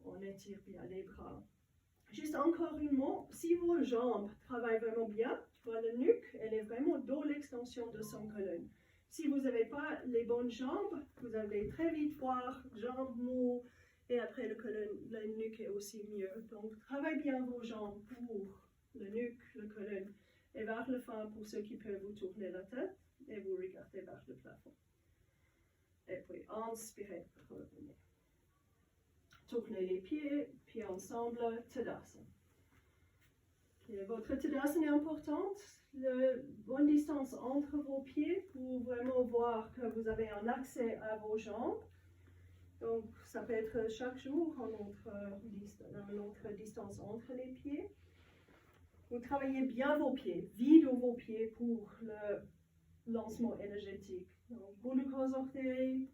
On étire bien les bras. Juste encore un mot, si vos jambes travaillent vraiment bien, la nuque, elle est vraiment dans l'extension de son colonne. Si vous n'avez pas les bonnes jambes, vous allez très vite voir jambes mous et après le colonne, la nuque est aussi mieux. Donc, travaillez bien vos jambes pour le nuque, le colonne et vers le fond pour ceux qui peuvent vous tourner la tête et vous regardez vers le plafond. Et puis, inspirez, revenez. Tournez les pieds ensemble, Tadasana. Okay, votre Tadasana est importante. La bonne distance entre vos pieds pour vraiment voir que vous avez un accès à vos jambes. Donc, ça peut être chaque jour une autre distance entre les pieds. Vous travaillez bien vos pieds, videz vos pieds pour le lancement énergétique. Donc, bout du gros orteil,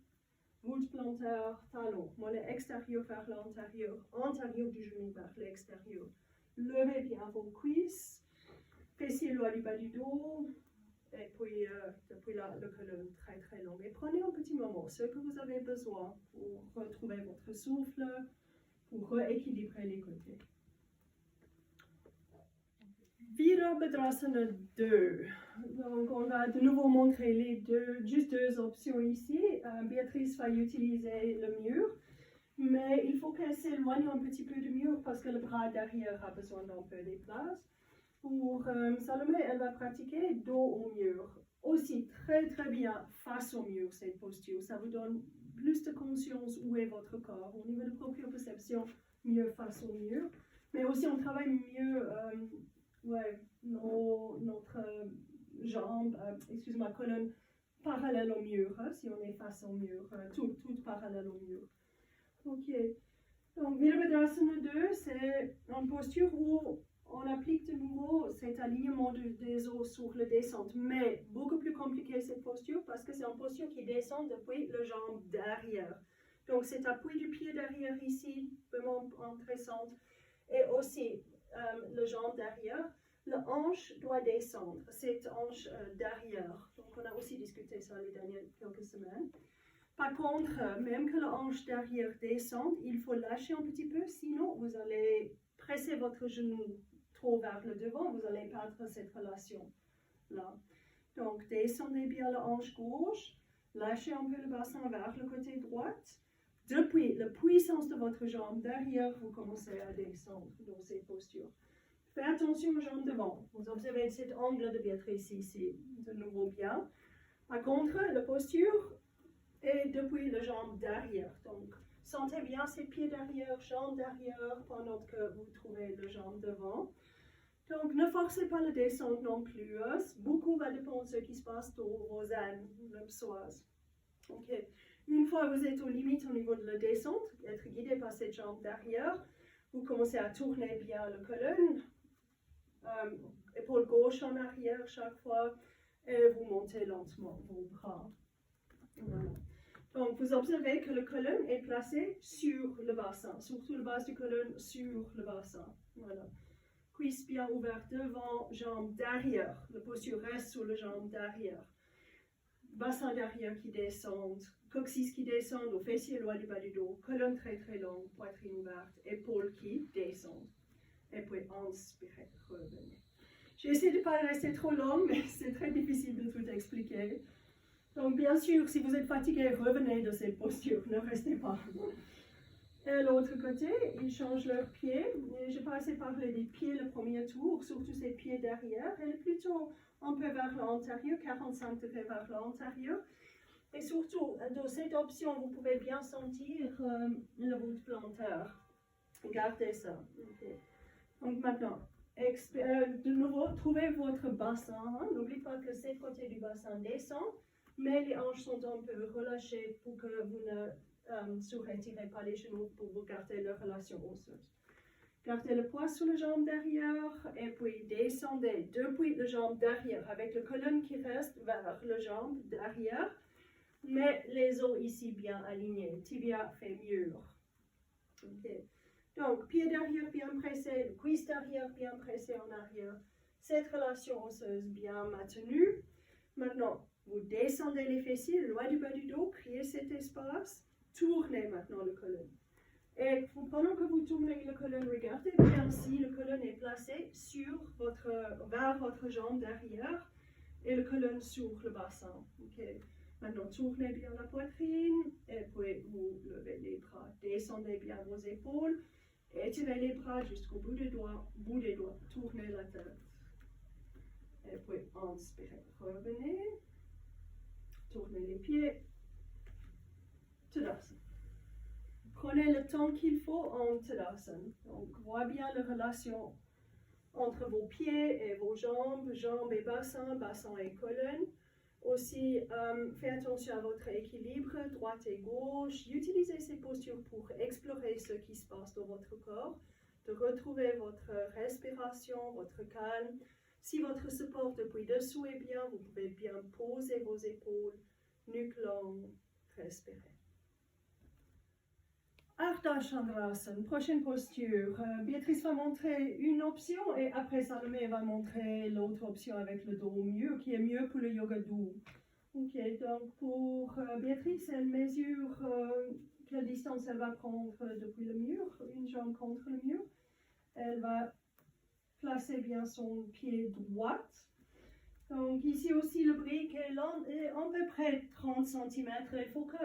voûte plantaire, talon, mollet extérieur vers l'intérieur, antérieur du genou vers l'extérieur. Levez bien vos cuisses, fessiers loin du bas du dos, et puis depuis là, le colonne très très long. Et prenez un petit moment, ce que vous avez besoin pour retrouver votre souffle, pour rééquilibrer les côtés. Virabhadrasana 2. Donc, on va de nouveau montrer juste deux options ici. Béatrice va utiliser le mur, mais il faut qu'elle s'éloigne un petit peu du mur parce que le bras derrière a besoin d'un peu de place. Pour Salomé, elle va pratiquer dos au mur. Aussi très très bien face au mur cette posture. Ça vous donne plus de conscience où est votre corps. Au niveau de proprioception, mieux face au mur. Mais aussi on travaille mieux notre jambe, excusez-moi, colonne parallèle au mur, hein, si on est face au mur, tout parallèle au mur. Ok, donc Virabhadrasana 2, c'est une posture où on applique de nouveau cet alignement des os sur le descente, mais beaucoup plus compliqué cette posture parce que c'est une posture qui descend depuis le jambe derrière. Donc cet appui du pied derrière ici, vraiment intéressant, et aussi le jambe derrière, le hanche doit descendre, cette hanche derrière. Donc on a aussi discuté ça les dernières quelques semaines. Par contre, même que la hanche derrière descende, il faut lâcher un petit peu, sinon vous allez presser votre genou trop vers le devant, vous allez perdre cette relation-là. Donc descendez bien la hanche gauche, lâchez un peu le bassin vers le côté droit. Depuis la puissance de votre jambe derrière, vous commencez à descendre dans cette posture. Faites attention aux jambes devant. Vous observez cet angle de Béatrice ici, de nouveau bien. Par contre, la posture est depuis la jambe derrière. Donc, sentez bien ses pieds derrière, jambes derrière, pendant que vous trouvez la jambe devant. Donc, ne forcez pas la descente non plus. Beaucoup va dépendre de ce qui se passe dans vos ânes, le psoas. Ok. Une fois que vous êtes aux limites au niveau de la descente, être guidé par cette jambe derrière, vous commencez à tourner bien le colonne, épaule gauche en arrière chaque fois, et vous montez lentement vos bras. Voilà. Donc, vous observez que le colonne est placé sur le bassin, surtout le bas du colonne sur le bassin. Voilà. Cuisse bien ouverte devant, jambe derrière. La posture reste sur la jambe derrière. Bassin derrière qui descend, coccyx qui descend, au fessier loin du bas du dos, colonne très très longue, poitrine ouverte, épaules qui descendent. Et puis inspirez, revenez. J'ai essayé de ne pas rester trop long, mais c'est très difficile de tout expliquer. Donc bien sûr, si vous êtes fatigué, revenez de cette posture, ne restez pas. Et l'autre côté, ils changent leurs pieds. Et je passais par les pieds le premier tour, surtout ces pieds derrière. Elle est plutôt un peu vers l'antérieur, 45 degrés vers l'antérieur. Et surtout, dans cette option, vous pouvez bien sentir le voûte plantaire. Gardez ça. Okay. Donc maintenant, de nouveau, trouvez votre bassin. Hein. N'oubliez pas que cette côté du bassin descend, mais les hanches sont un peu relâchées pour que vous ne surretirez pas les genoux pour vous garder leur relation osseuse. Gardez le poids sur la jambe derrière et puis descendez depuis la jambe derrière avec le colonne qui reste vers la jambe derrière, mais les os ici bien alignés. Tibia fait mur. Okay. Donc, pied derrière bien pressé, cuisse derrière bien pressé en arrière. Cette relation osseuse bien maintenue. Maintenant, vous descendez les fessiers, loin du bas du dos, créez cet espace. Tournez maintenant le colonne. Et pendant que vous tournez le colonne, regardez bien si le colonne est placé vers votre jambe derrière et le colonne sur le bassin. Okay. Maintenant, tournez bien la poitrine et puis vous levez les bras. Descendez bien vos épaules. Étirez les bras jusqu'au bout des doigts. Tournez la tête. Et puis, inspirez. Revenez. Tournez les pieds. Tadasana. Prenez le temps qu'il faut en Tadasana. Donc, voyez bien la relation entre vos pieds et vos jambes, jambes et bassin, bassin et colonne. Aussi, faites attention à votre équilibre, droite et gauche. Utilisez ces postures pour explorer ce qui se passe dans votre corps, de retrouver votre respiration, votre calme. Si votre support depuis dessous est bien, vous pouvez bien poser vos épaules, nuque longue, respirer. Ardha Chandrasana, prochaine posture. Béatrice va montrer une option et après Salomé va montrer l'autre option avec le dos au mur qui est mieux pour le yoga doux. Ok, donc pour Béatrice, elle mesure quelle distance elle va prendre depuis le mur, une jambe contre le mur. Elle va placer bien son pied droit. Donc ici aussi le brique est à peu près 30 cm. Il faut que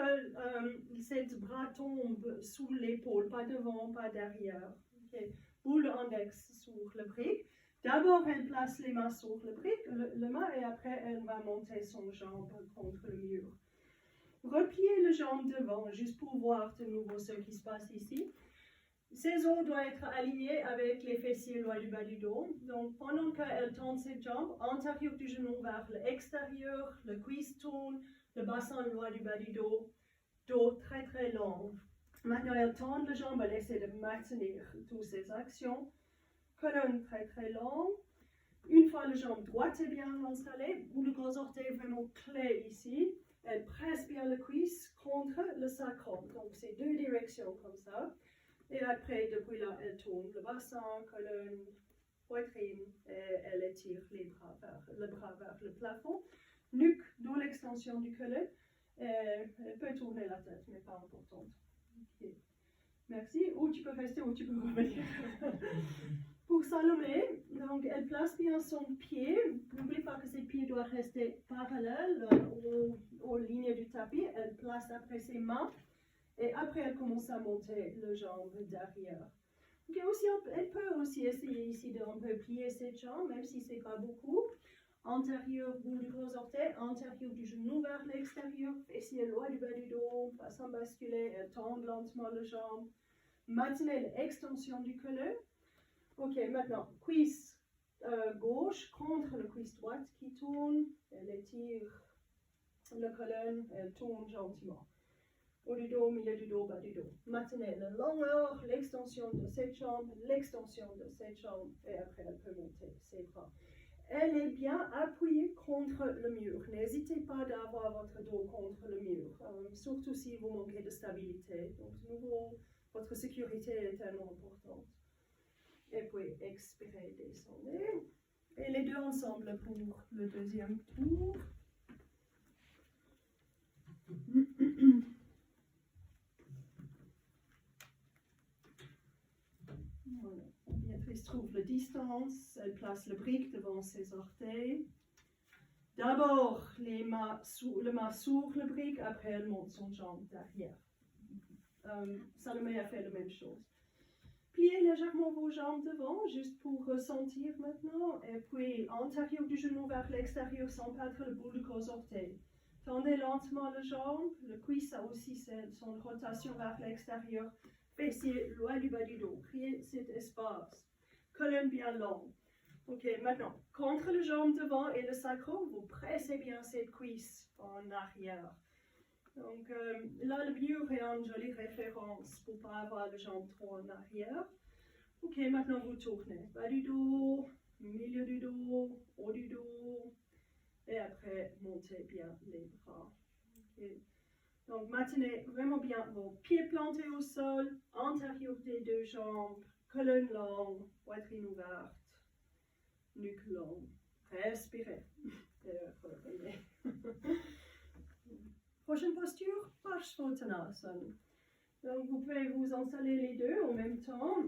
cette bras tombe sous l'épaule, pas devant, pas derrière. Okay. Boule index sur le brique. D'abord, elle place les mains sur le brique, le main, et après, elle va monter son jambe contre le mur. Repliez le jambe devant, juste pour voir de nouveau ce qui se passe ici. Ses os doivent être alignés avec les fessiers loin du bas du dos. Donc, pendant qu'elle tend ses jambes, antérieur du genou vers l'extérieur, le cuisse tourne, le bassin loin du bas du dos, dos très très long. Maintenant, elle tend la jambe, elle essaie de maintenir toutes ces actions. Colonne très très long. Une fois la jambe droite est bien installée, ou le gros orteil est vraiment clé ici, elle presse bien le cuisse contre le sacrum. Donc, c'est deux directions comme ça. Et après, depuis là, elle tourne le bassin, colonne, poitrine, et elle étire le bras vers le plafond. Nuque dans l'extension du colonne. Elle peut tourner la tête, mais pas importante. Okay. Merci. Ou tu peux rester ou tu peux revenir. Pour Salomé, donc elle place bien son pied. N'oubliez pas que ses pieds doivent rester parallèles aux lignes du tapis. Elle place après ses mains. Et après, elle commence à monter le jambe derrière. Okay, aussi, elle peut aussi essayer ici de un peu plier cette jambe, même si ce n'est pas beaucoup. Antérieur, bout du gros orteil, antérieur du genou vers l'extérieur, fessier loin du bas du dos, bassin basculé, elle tend lentement la jambe. Maintenez l'extension du colonne. Ok, maintenant, cuisse gauche contre le cuisse droite qui tourne. Elle étire le colonne, elle tourne gentiment. Haut du dos, milieu du dos, bas du dos. Maintenez la longueur, l'extension de cette jambe, l'extension de cette jambe, et après elle peut monter ses bras. Elle est bien appuyée contre le mur. N'hésitez pas d'avoir votre dos contre le mur, surtout si vous manquez de stabilité. Donc, de nouveau, votre sécurité est tellement importante. Et puis, expirez, descendez. Et les deux ensemble pour le deuxième tour. Voilà. Béatrice trouve la distance, elle place le brique devant ses orteils. D'abord, le main sur le brique, après elle monte son jambe derrière. Salomé a fait la même chose. Pliez légèrement vos jambes devant, juste pour ressentir maintenant. Et puis, antérieur du genou vers l'extérieur sans perdre le bout du gros orteil. Tendez lentement la jambe. Le cuisse a aussi son rotation vers l'extérieur. Fessier loin du bas du dos. Créez cet espace. Colonne bien longue. Ok, maintenant, contre la jambe devant et le sacrum, vous pressez bien cette cuisse en arrière. Donc là, le mur est une jolie référence pour ne pas avoir la jambe trop en arrière. Ok, maintenant vous tournez. Bas du dos, milieu du dos, haut du dos. Et après, montez bien les bras. Okay. Donc maintenez vraiment bien vos pieds plantés au sol, antérieur des deux jambes, colonne longue, poitrine ouverte, nuque longue. Respirez. Et revenez. Prochaine posture, Parshvottanasana. Donc vous pouvez vous installer les deux en même temps.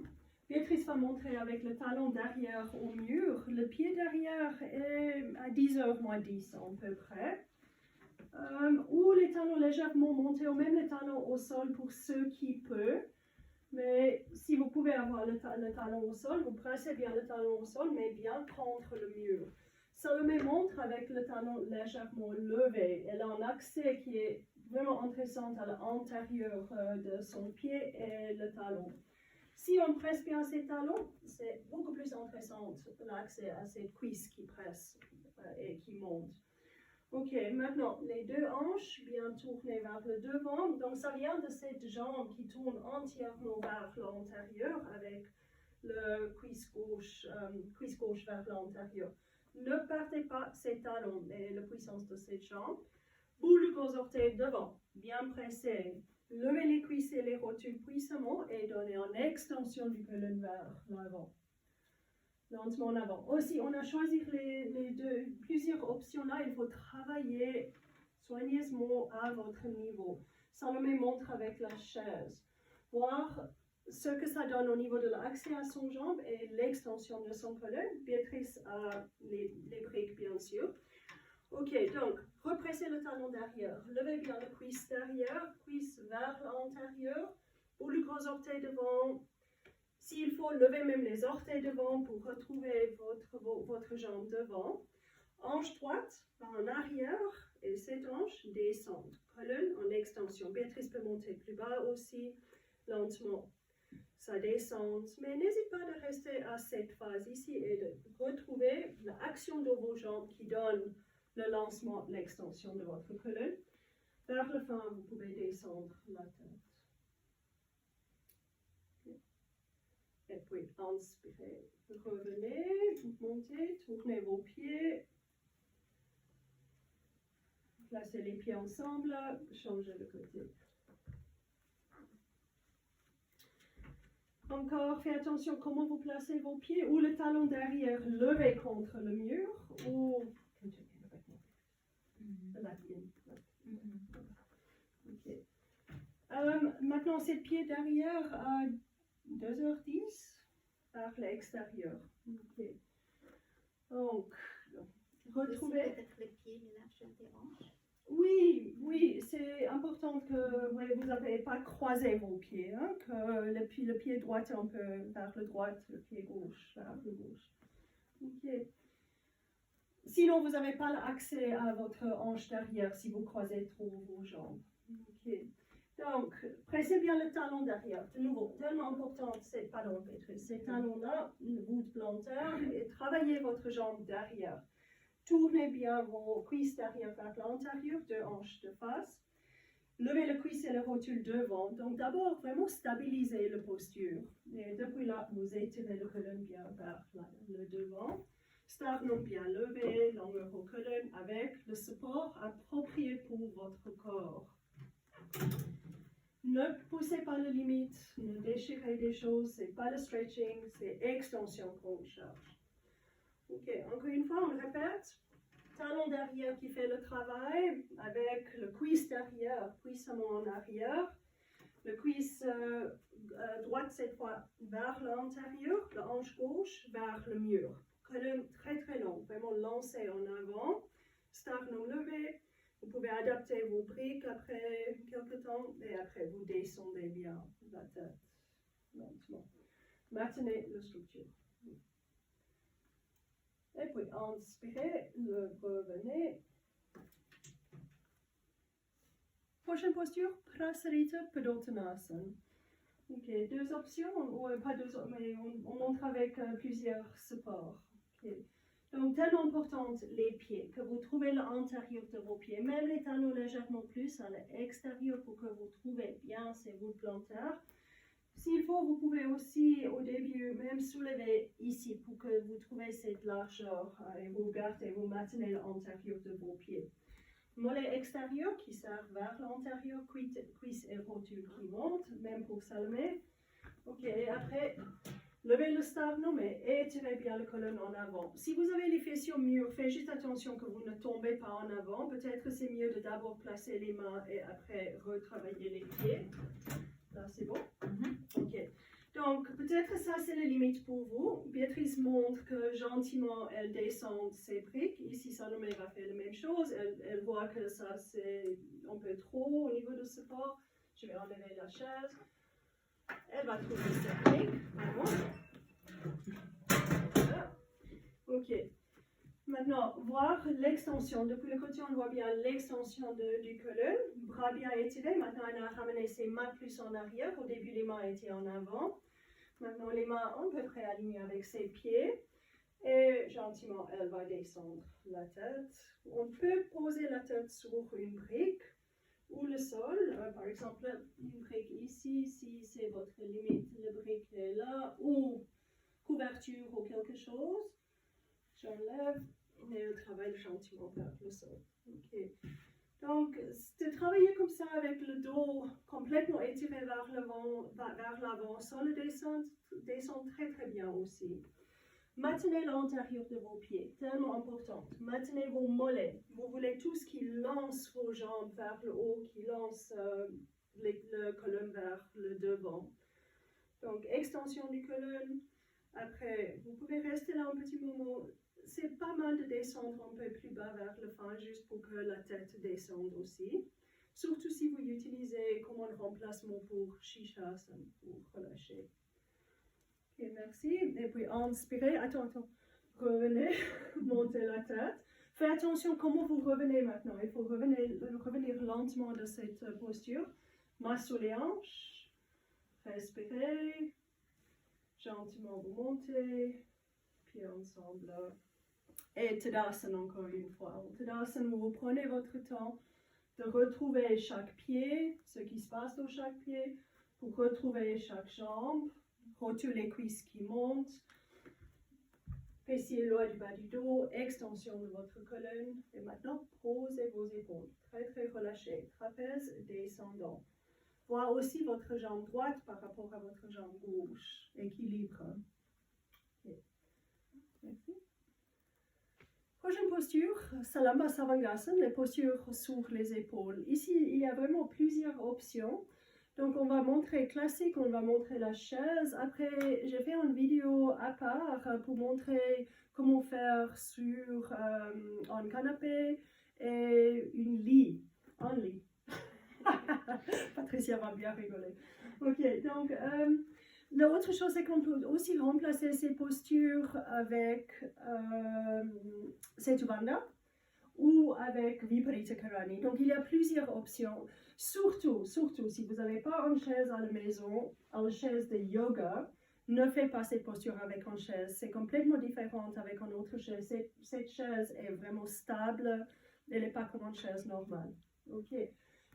Béatrice va montrer avec le talon derrière au mur. Le pied derrière est à 10h moins 10 à peu près. Ou les talons légèrement montés, ou même les talons au sol pour ceux qui peuvent. Mais si vous pouvez avoir le talon au sol, vous pressez bien le talon au sol, mais bien contre le mur. Salomé montre avec le talon légèrement levé. Elle a un accès qui est vraiment intéressant à l'intérieur de son pied et le talon. Si on presse bien ses talons, c'est beaucoup plus intéressant l'accès à cette cuisse qui presse et qui monte. Ok, maintenant les deux hanches bien tournées vers le devant. Donc ça vient de cette jambe qui tourne entièrement vers l'antérieur avec le cuisse gauche vers l'antérieur. Ne perdez pas ces talons et la puissance de cette jambe. Boule du gros orteil devant, bien pressé. Levez les cuisses et les rotules puissamment et donnez en extension du colonne vers l'avant. Lentement en avant. Aussi, on a choisi plusieurs options là. Il faut travailler soigneusement à votre niveau. Salomé montre avec la chaise. Voir ce que ça donne au niveau de l'accès à son jambe et l'extension de son colonne. Béatrice a les briques, bien sûr. Ok, donc, repressez le talon derrière. Levez bien le cuisse derrière, cuisse vers l'antérieur, ou le gros orteil devant. S'il faut, levez même les orteils devant pour retrouver votre jambe devant. Hanche droite en arrière et cette hanche descend. Colonne en extension. Béatrice peut monter plus bas aussi, lentement. Ça descend, mais n'hésitez pas de rester à cette phase ici et de retrouver l'action de vos jambes qui donne le lancement, l'extension de votre colonne. Vers le fin, vous pouvez descendre la tête. Et puis, inspirez. Revenez, montez, tournez vos pieds. Placez les pieds ensemble, changez de côté. Encore, faites attention comment vous placez vos pieds ou le talon derrière levé contre le mur ou okay. Maintenant, ces pieds derrière à 2h10 vers l'extérieur. Okay. Donc, retrouvez. Peut-être les pieds mélange des hanches. Oui, c'est important que vous n'avez pas croisé vos pieds, hein, que le pied droit est un peu vers le droit, le pied gauche vers le gauche. Okay. Sinon, vous n'avez pas l'accès à votre hanche derrière si vous croisez trop vos jambes. Okay. Donc, pressez bien le talon derrière. De nouveau, tellement important, ces talons-là, une voûte plantaire, et travaillez votre jambe derrière. Tournez bien vos cuisses derrière vers l'intérieur, deux hanches de face. Levez le cuisse et le rotule devant. Donc d'abord, vraiment stabilisez la posture. Et depuis là, vous étirez le colonne bien vers le devant. Sternum bien levé, longueur au colonne avec le support approprié pour votre corps. Ne poussez pas les limites, ne déchirez des choses, c'est pas le stretching, c'est extension qu'on cherche. Ok, encore une fois, on répète. Talon derrière qui fait le travail avec le cuisse derrière puissamment en arrière. Le cuisse droite cette fois vers l'intérieur, la hanche gauche vers le mur. Colonne très très long, vraiment lancé en avant. Sternum levé. Vous pouvez adapter vos briques après quelques temps. temps et après vous descendez bien la tête lentement. Maintenez la structure. Et puis inspirez, revenez. Prochaine posture, Prasarita Padottanasana. Ok, deux options, ou pas deux options, mais on montre avec plusieurs supports. Okay. Donc, tellement importante, les pieds, que vous trouvez l'intérieur de vos pieds, même les talons légèrement plus à l'extérieur pour que vous trouvez bien ces voûtes plantaires. S'il faut, vous pouvez aussi au début même soulever ici pour que vous trouviez cette largeur et vous gardez, vous maintenez l'intérieur de vos pieds. Mollet extérieur qui sert vers l'intérieur, cuisse et rotule qui montent, même pour Salomé. Ok, et après, levez le sternum et étirez bien le colonne en avant. Si vous avez les fessiers mûrs, faites juste attention que vous ne tombez pas en avant. Peut-être c'est mieux de d'abord placer les mains et après retravailler les pieds. Là, c'est bon? Ok. Donc, peut-être ça, c'est la limite pour vous. Béatrice montre que gentiment, elle descend ses briques. Ici, Salomé va faire la même chose. Elle voit que ça, c'est un peu trop au niveau de ce support. Je vais enlever la chaise. Elle va trouver ses briques. Voilà. Ok. Maintenant, voir l'extension. Depuis le côté, on voit bien l'extension du colonne. Bras bien étirés. Maintenant, elle a ramené ses mains plus en arrière. Au début, les mains étaient en avant. Maintenant, les mains à peu près alignées avec ses pieds. Et gentiment, elle va descendre la tête. On peut poser la tête sur une brique ou le sol. Par exemple, une brique ici, si c'est votre limite, la brique est là. Ou couverture ou quelque chose. J'enlève et je travaille gentiment vers le sol. Okay. Donc, de travailler comme ça avec le dos complètement étiré vers l'avant, sans le descend très très bien aussi. Maintenez l'intérieur de vos pieds, tellement important. Maintenez vos mollets. Vous voulez tout ce qui lance vos jambes vers le haut, qui lance le colonne vers le devant. Donc, extension du colonne. Après, vous pouvez rester là un petit moment. C'est pas mal de descendre un peu plus bas vers le fond, juste pour que la tête descende aussi. Surtout si vous utilisez comme un remplacement pour Shishasana, pour relâcher. Ok, merci. Et puis, inspirez. Attends. Revenez, montez la tête. Faites attention comment vous revenez maintenant. Il faut revenir lentement de cette posture. Main sur les hanches. Respirez. Gentiment vous montez. Puis ensemble. Et Tadasana encore une fois. Tadasana, vous prenez votre temps de retrouver chaque pied, ce qui se passe dans chaque pied, pour retrouver chaque jambe, rotule les cuisses qui montent, fessiers loin du bas du dos, extension de votre colonne. Et maintenant, posez vos épaules, très très relâchées, trapèze descendant. Voir aussi votre jambe droite par rapport à votre jambe gauche, équilibre. Okay. Merci. Prochaine posture, Salamba Savangasana, les postures sur les épaules. Ici, il y a vraiment plusieurs options. Donc, on va montrer classique, on va montrer la chaise. Après, j'ai fait une vidéo à part pour montrer comment faire sur un canapé et un lit. Patricia va bien rigoler. Ok, donc... l'autre chose, c'est qu'on peut aussi remplacer ces postures avec Setubandha ou avec Viparita Karani. Donc, il y a plusieurs options. Surtout, si vous n'avez pas une chaise à la maison, une chaise de yoga, ne faites pas cette posture avec une chaise. C'est complètement différent avec une autre chaise. Cette chaise est vraiment stable. Elle n'est pas comme une chaise normale. Ok.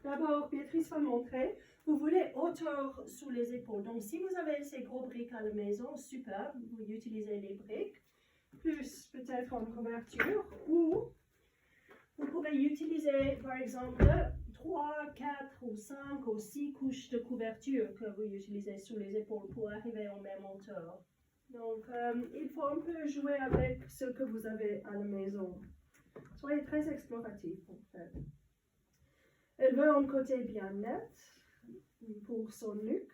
D'abord, Béatrice va montrer. Vous voulez hauteur sous les épaules. Donc, si vous avez ces gros briques à la maison, super, vous utilisez les briques. Plus peut-être une couverture. Ou vous pouvez utiliser, par exemple, 3, 4 ou 5 ou 6 couches de couverture que vous utilisez sous les épaules pour arriver en même hauteur. Donc, il faut un peu jouer avec ce que vous avez à la maison. Soyez très exploratif, en fait. Elle veut un côté bien net pour son nuque.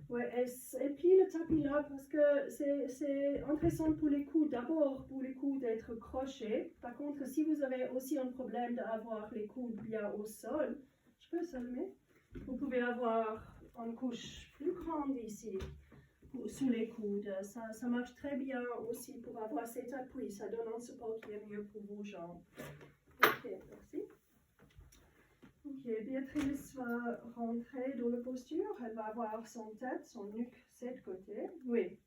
Ouais, et puis le tapis là, parce que c'est intéressant pour les coudes. D'abord, pour les coudes d'être crochés. Par contre, si vous avez aussi un problème d'avoir les coudes bien au sol, je peux pouvez avoir une couche plus grande ici, sous les coudes. Ça marche très bien aussi pour avoir cet appui. Ça donne un support qui est mieux pour vos jambes. Ok, merci. Ok, Béatrice va rentrer dans la posture. Elle va avoir son tête, son nuque, cette côté. Oui.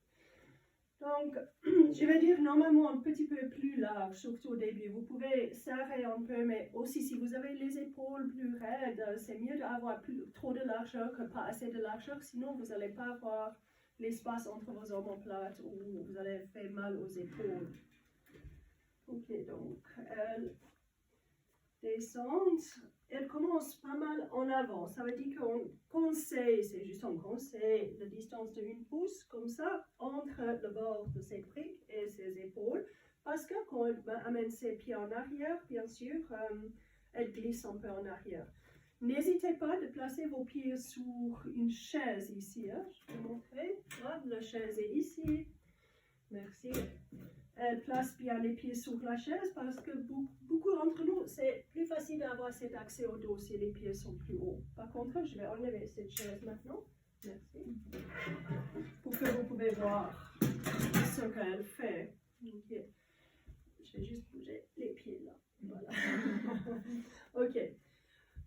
Donc, je vais dire normalement un petit peu plus large, surtout au début. Vous pouvez serrer un peu, mais aussi si vous avez les épaules plus raides, c'est mieux d'avoir trop de largeur que pas assez de largeur, sinon vous n'allez pas avoir l'espace entre vos omoplates ou vous allez faire mal aux épaules. Ok, donc elle descend. Elle commence pas mal en avant. Ça veut dire qu'on conseille, c'est juste un conseil, la distance de 1 pouce, comme ça, entre le bord de ses briques et ses épaules. Parce que quand elle amène ses pieds en arrière, bien sûr, elle glisse un peu en arrière. N'hésitez pas de placer vos pieds sur une chaise ici. Hein. Je vais vous montrer. Voilà, la chaise est ici. Merci. Elle place bien les pieds sur la chaise parce que beaucoup d'entre nous, c'est plus facile d'avoir cet accès au dos si les pieds sont plus hauts. Par contre, je vais enlever cette chaise maintenant. Merci. Pour que vous pouvez voir ce qu'elle fait. Okay. Je vais juste bouger les pieds là. Voilà. Ok.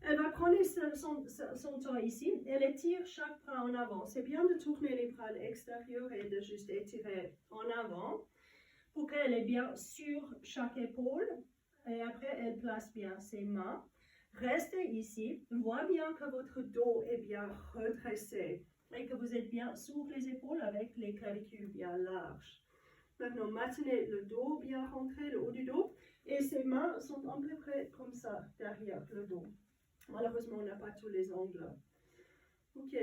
Elle va prendre son temps ici. Elle étire chaque bras en avant. C'est bien de tourner les bras à l'extérieur et de juste étirer en avant, pour qu'elle est bien sur chaque épaule. Et après, elle place bien ses mains. Restez ici. Voyez bien que votre dos est bien redressé et que vous êtes bien sur les épaules avec les clavicules bien larges. Maintenant, maintenez le dos bien rentré, le haut du dos. Et ses mains sont à peu près comme ça, derrière le dos. Malheureusement, on n'a pas tous les angles. Ok.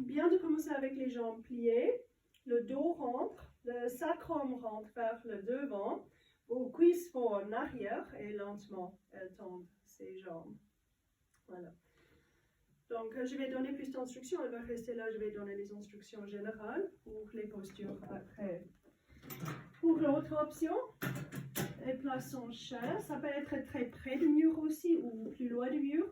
Bien de commencer avec les jambes pliées. Le dos rentre. Le sacrum rentre vers le devant, vos cuisses vont en arrière et lentement, elles tendent ses jambes. Voilà. Donc, je vais donner plus d'instructions. Elle va rester là. Je vais donner les instructions générales pour les postures après. Pour l'autre option, elle place son chaise. Ça peut être très près du mur aussi ou plus loin du mur.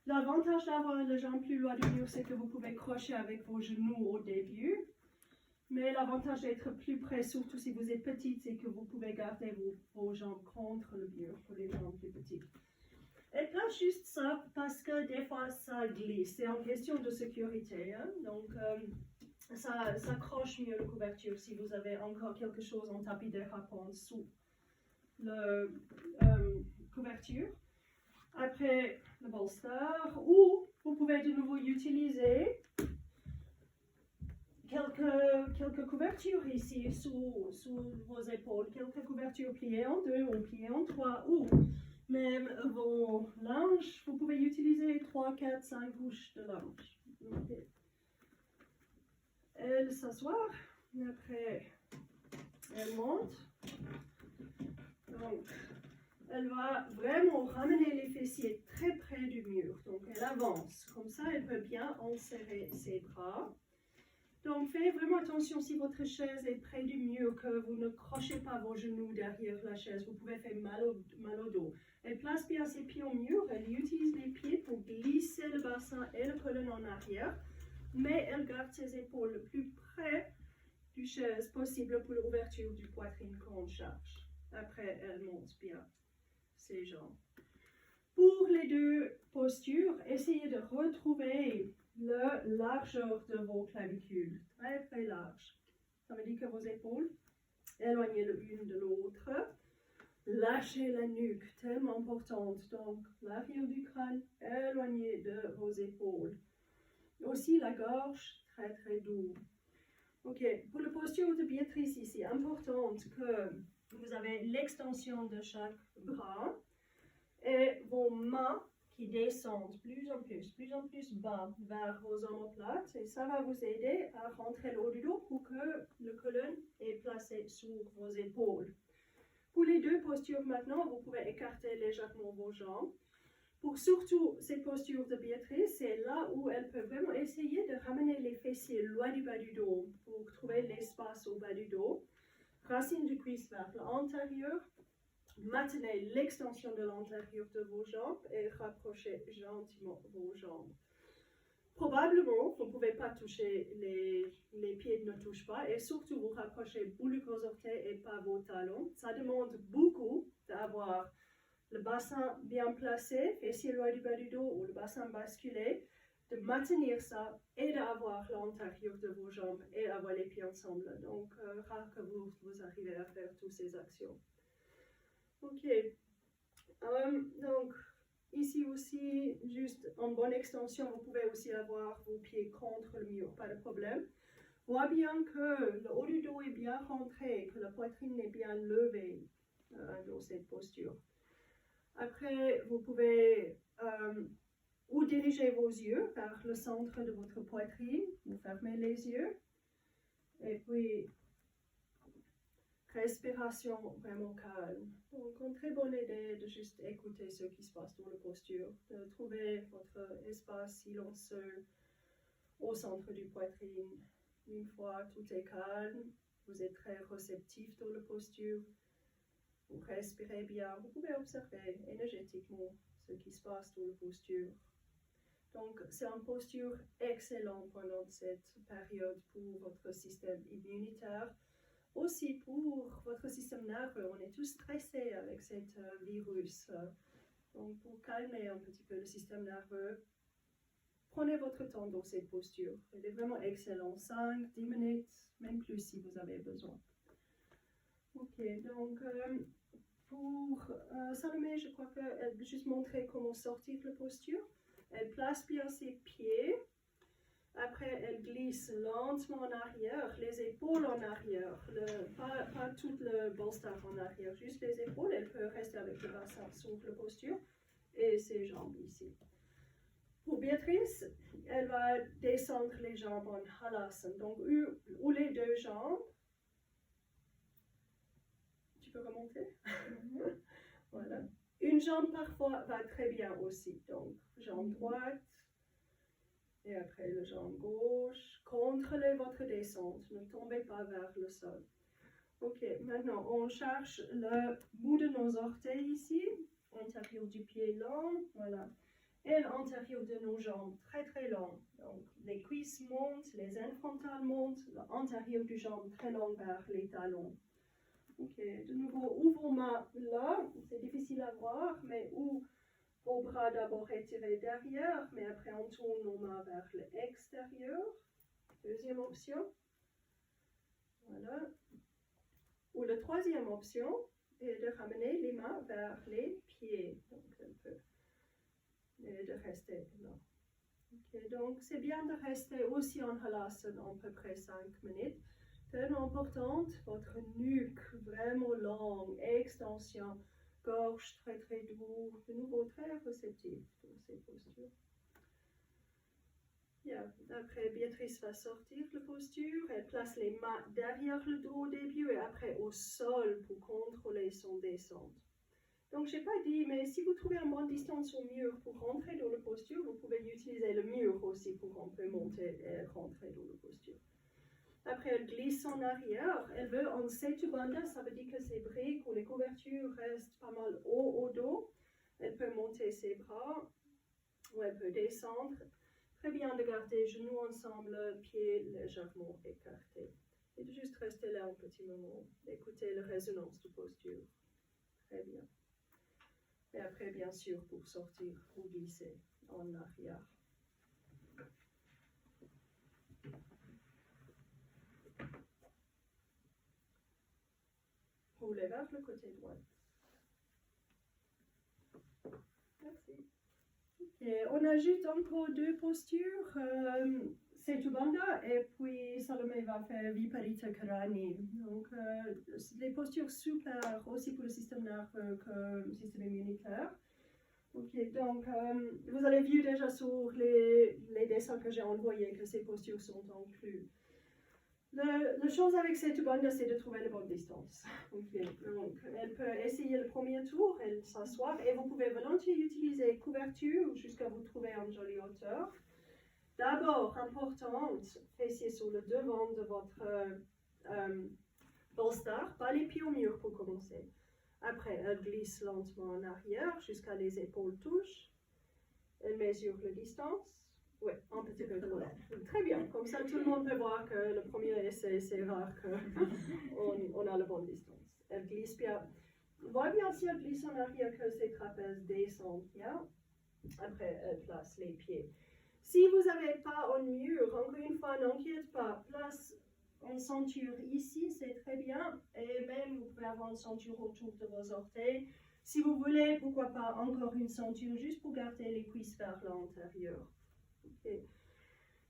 L'avantage d'avoir les jambes plus loin du mur, c'est que vous pouvez crocher avec vos genoux au début. Mais l'avantage d'être plus près, surtout si vous êtes petite, c'est que vous pouvez garder vos jambes contre le mur pour les jambes plus petites. Et là, juste ça, parce que des fois, ça glisse. C'est en question de sécurité. Hein? Donc, ça accroche mieux la couverture si vous avez encore quelque chose en tapis dérapant sous la couverture. Après, le bolster. Ou vous pouvez de nouveau utiliser quelques couvertures ici sous vos épaules, quelques couvertures pliées en 2 ou pliées en 3 ou même vos linges, vous pouvez utiliser 3, 4, 5 couches de linge. Okay. Elle s'assoit, après elle monte. Donc, elle va vraiment ramener les fessiers très près du mur. Donc elle avance, comme ça elle peut bien enserrer ses bras. Donc, faites vraiment attention si votre chaise est près du mur, que vous ne crochez pas vos genoux derrière la chaise. Vous pouvez faire mal au dos. Elle place bien ses pieds au mur. Elle utilise les pieds pour glisser le bassin et le colonne en arrière. Mais elle garde ses épaules le plus près du chaise possible pour l'ouverture du poitrine qu'on charge. Après, elle monte bien ses jambes. Pour les deux postures, essayez de retrouver la largeur de vos clavicules, très très large. Ça veut dire que vos épaules, éloignez l'une de l'autre. Lâchez la nuque, tellement importante. Donc, l'arrière du crâne, éloigné de vos épaules. Aussi la gorge, très très doux. Ok, pour la posture de Béatrice ici, importante que vous avez l'extension de chaque bras et vos mains qui descendent plus en plus bas vers vos omoplates, et ça va vous aider à rentrer le haut du dos pour que le colonne est placé sur vos épaules. Pour les deux postures maintenant, vous pouvez écarter légèrement vos jambes. Pour surtout cette posture de Béatrice, c'est là où elle peut vraiment essayer de ramener les fessiers loin du bas du dos pour trouver l'espace au bas du dos. Racine du cuisse vers l'antérieur. Maintenez l'extension de l'antérieur de vos jambes et rapprochez gentiment vos jambes. Probablement, vous ne pouvez pas toucher, les pieds ne touchent pas, et surtout vous rapprochez ou le gros orteil et pas vos talons. Ça demande beaucoup d'avoir le bassin bien placé, fessier loin du bas du dos ou le bassin basculé, de maintenir ça et d'avoir l'antérieur de vos jambes et avoir les pieds ensemble. Donc, rare que vous arrivez à faire toutes ces actions. Ok. Donc, ici aussi, juste en bonne extension, vous pouvez aussi avoir vos pieds contre le mur, pas de problème. Vois bien que le haut du dos est bien rentré, que la poitrine est bien levée dans cette posture. Après, vous pouvez ou diriger vos yeux vers le centre de votre poitrine, vous fermez les yeux, et puis respiration vraiment calme. Donc, une très bonne idée de juste écouter ce qui se passe dans la posture, de trouver votre espace silencieux au centre du poitrine. Une fois tout est calme, vous êtes très réceptif dans la posture, vous respirez bien, vous pouvez observer énergétiquement ce qui se passe dans la posture. Donc, c'est une posture excellente pendant cette période pour votre système immunitaire. Aussi pour votre système nerveux, on est tous stressés avec ce virus. Donc, pour calmer un petit peu le système nerveux, prenez votre temps dans cette posture. Elle est vraiment excellente. 5, 10 minutes, même plus si vous avez besoin. Ok, donc pour Salomé, je crois qu'elle veut juste montrer comment sortir de la posture. Elle place bien ses pieds. Après, elle glisse lentement en arrière, les épaules en arrière, pas tout le bolster en arrière, juste les épaules. Elle peut rester avec le bassin sur la posture et ses jambes ici. Pour Béatrice, elle va descendre les jambes en halasana, donc ou les deux jambes. Tu peux remonter? Voilà. Une jambe parfois va très bien aussi, donc jambe droite. Et après, la jambe gauche, contrôlez votre descente, ne tombez pas vers le sol. Ok, maintenant, on cherche le bout de nos orteils ici, antérieur du pied long, voilà. Et l'antérieur de nos jambes, très très long. Donc, les cuisses montent, les ailes frontales montent, l'antérieur du jambe très long vers les talons. Ok, de nouveau, où vos mains là, c'est difficile à voir, mais où vos bras d'abord étirés derrière, mais après on tourne nos mains vers l'extérieur. Deuxième option. Voilà. Ou la troisième option est de ramener les mains vers les pieds. Donc un peu. Et de rester là. Okay, donc c'est bien de rester aussi en halasana à peu près 5 minutes. Très important, votre nuque vraiment longue, extension. Gorge très très doux, de nouveau très réceptif dans ces postures. Bien. Après, Béatrice va sortir de la posture, elle place les mains derrière le dos au début et après au sol pour contrôler son descente. Donc, je n'ai pas dit, mais si vous trouvez une bonne distance au mur pour rentrer dans la posture, vous pouvez utiliser le mur aussi pour un peu monter et rentrer dans la posture. Après, elle glisse en arrière. Elle veut en Setu Bandha, ça veut dire que ses briques ou les couvertures restent pas mal haut au dos. Elle peut monter ses bras ou elle peut descendre. Très bien de garder genoux ensemble, pieds légèrement écartés. Et de juste rester là un petit moment, écouter la résonance de posture. Très bien. Et après, bien sûr, pour sortir, vous glissez en arrière. Roulez vers le côté droit. Merci. Okay. On ajoute encore 2 postures. Setu Bandha et puis Salomé va faire Viparita Karani. Donc, des postures super aussi pour le système nerveux que le système immunitaire. Ok, donc vous avez vu déjà sur les dessins que j'ai envoyés que ces postures sont incluses. La chose avec Setu Bandha, c'est de trouver la bonne distance. Okay. Donc, elle peut essayer le premier tour, elle s'assoit et vous pouvez volontiers utiliser couverture jusqu'à vous trouver en jolie hauteur. D'abord, importante, fessiers sur le devant de votre bolster, pas les pieds au mur pour commencer. Après, elle glisse lentement en arrière jusqu'à les épaules touchent. Elle mesure la distance. Oui, un petit peu trop long. Très bien, comme ça tout le monde peut voir que le premier essai, c'est rare qu'on a la bonne distance. Elle glisse bien. Voyez bien si elle glisse en arrière que ses trapèzes descendent bien. Après, elle place les pieds. Si vous n'avez pas un mur, encore une fois, n'inquiète pas, place une ceinture ici, c'est très bien. Et même, vous pouvez avoir une ceinture autour de vos orteils. Si vous voulez, pourquoi pas encore une ceinture juste pour garder les cuisses vers l'intérieur. Okay.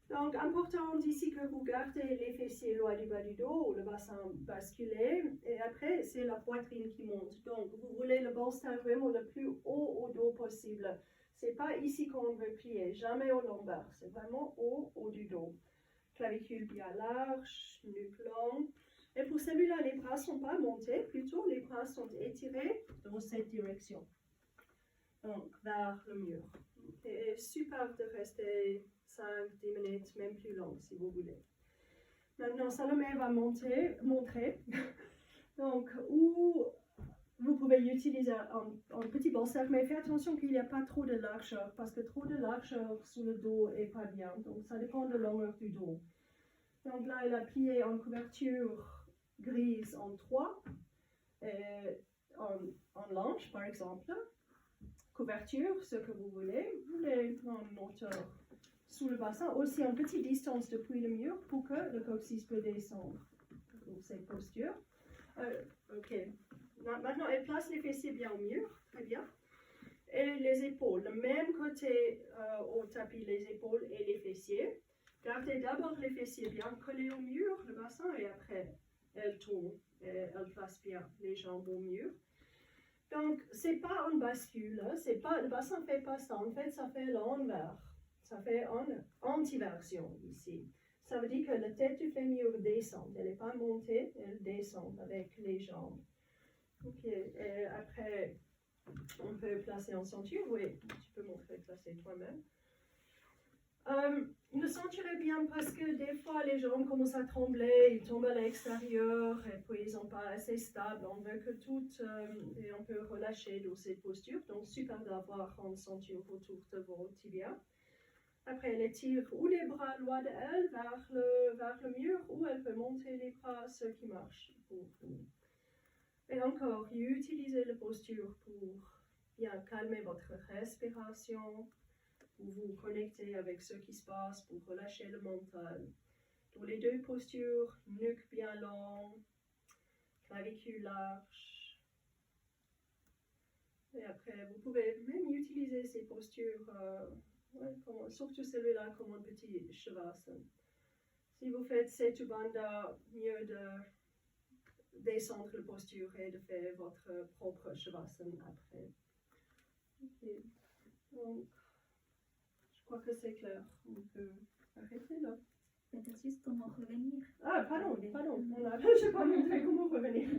Donc, important ici que vous gardez les fessiers loin du bas du dos, le bassin basculé. Et après, c'est la poitrine qui monte. Donc, vous voulez le bolster vraiment le plus haut au dos possible. C'est pas ici qu'on veut plier, jamais au lombaire. C'est vraiment haut du dos. Clavicule bien large, nuque longue. Et pour celui-là, les bras ne sont pas montés, plutôt les bras sont étirés dans cette direction. Donc, vers le mur. Et super de rester 5-10 minutes, même plus long si vous voulez. Maintenant, Salomé va montrer donc, où vous pouvez utiliser un petit bolster, mais faites attention qu'il n'y a pas trop de largeur, parce que trop de largeur sur le dos n'est pas bien. Donc, ça dépend de la longueur du dos. Donc là, elle a plié en couverture grise en 3, en linge par exemple. Couverture, ce que vous voulez en hauteur sous le bassin, aussi en petite distance depuis le mur pour que le coccyx peut descendre pour cette posture. Ok. Maintenant, elle place les fessiers bien au mur, très bien. Et les épaules, le même côté au tapis, les épaules et les fessiers. Gardez d'abord les fessiers bien collés au mur, le bassin, et après, elle tourne, et elle place bien les jambes au mur. Donc, c'est pas une bascule, le bassin ne fait pas ça, en fait, ça fait l'envers. Ça fait une antiversion ici. Ça veut dire que la tête du fémur descend, elle n'est pas montée, elle descend avec les jambes. Ok, et après, on peut placer en ceinture, oui, tu peux montrer placer toi-même. Le ceinturez bien parce que des fois les jambes commencent à trembler, ils tombent à l'extérieur et puis ils ne sont pas assez stables. On veut que tout est un peu relâché dans cette posture, donc super d'avoir une ceinture autour de vos tibias. Après, elle étire ou les bras loin d'elle vers le mur ou elle peut monter les bras, ce qui marche pour vous. Et encore, utilisez la posture pour bien calmer votre respiration, pour vous connecter avec ce qui se passe, pour relâcher le mental. Dans les deux postures, nuque bien long, clavicule large. Et après, vous pouvez même utiliser ces postures, surtout celui-là comme un petit shavasana. Si vous faites Setu Bandha, mieux de descendre la posture et de faire votre propre shavasana après. Okay. Donc, je crois que c'est clair. On peut arrêter là. Peut-être juste comment revenir. Ah, pardon. Je n'ai pas montré comment revenir.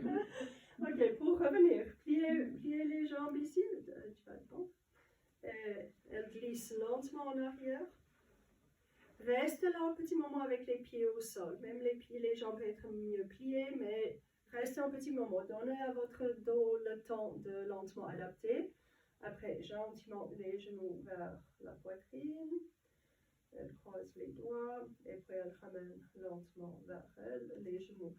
Ok, pour revenir, pliez les jambes ici. Tu vas le elle glisse lentement en arrière. Reste là un petit moment avec les pieds au sol. Même les jambes peuvent être mieux pliées, mais restez un petit moment. Donnez à votre dos le temps de lentement adapter. Après, gentiment les genoux vers la poitrine. Elle croise les doigts et puis elle ramène lentement vers elle les genoux.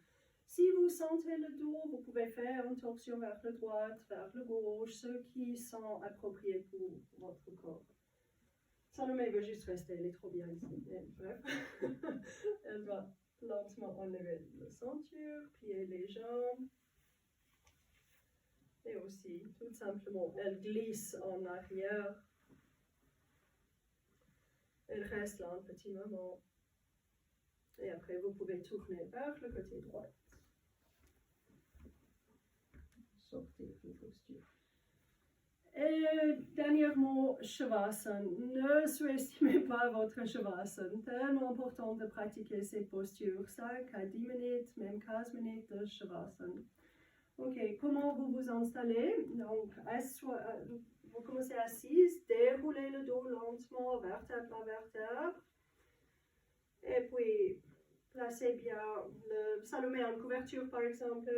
Si vous sentez le dos, vous pouvez faire une torsion vers la droite, vers le gauche, ce qui sont appropriés pour votre corps. Salomé veut juste rester, elle est trop bien ici. Bref, elle va lentement enlever la ceinture, plier les jambes. Et aussi, tout simplement, elle glisse en arrière. Elle reste là un petit moment. Et après, vous pouvez tourner vers le côté droit. Sortir de posture. Et dernièrement, Shavasana. Ne sous-estimez pas votre Shavasana. Tellement important de pratiquer cette posture. 5 à 10 minutes, même 15 minutes de Shavasana. Ok, comment vous vous installez? Donc, vous commencez assise, déroulez le dos lentement, vertèbre par vertèbre. Et puis, placez bien le Salomé en couverture, par exemple,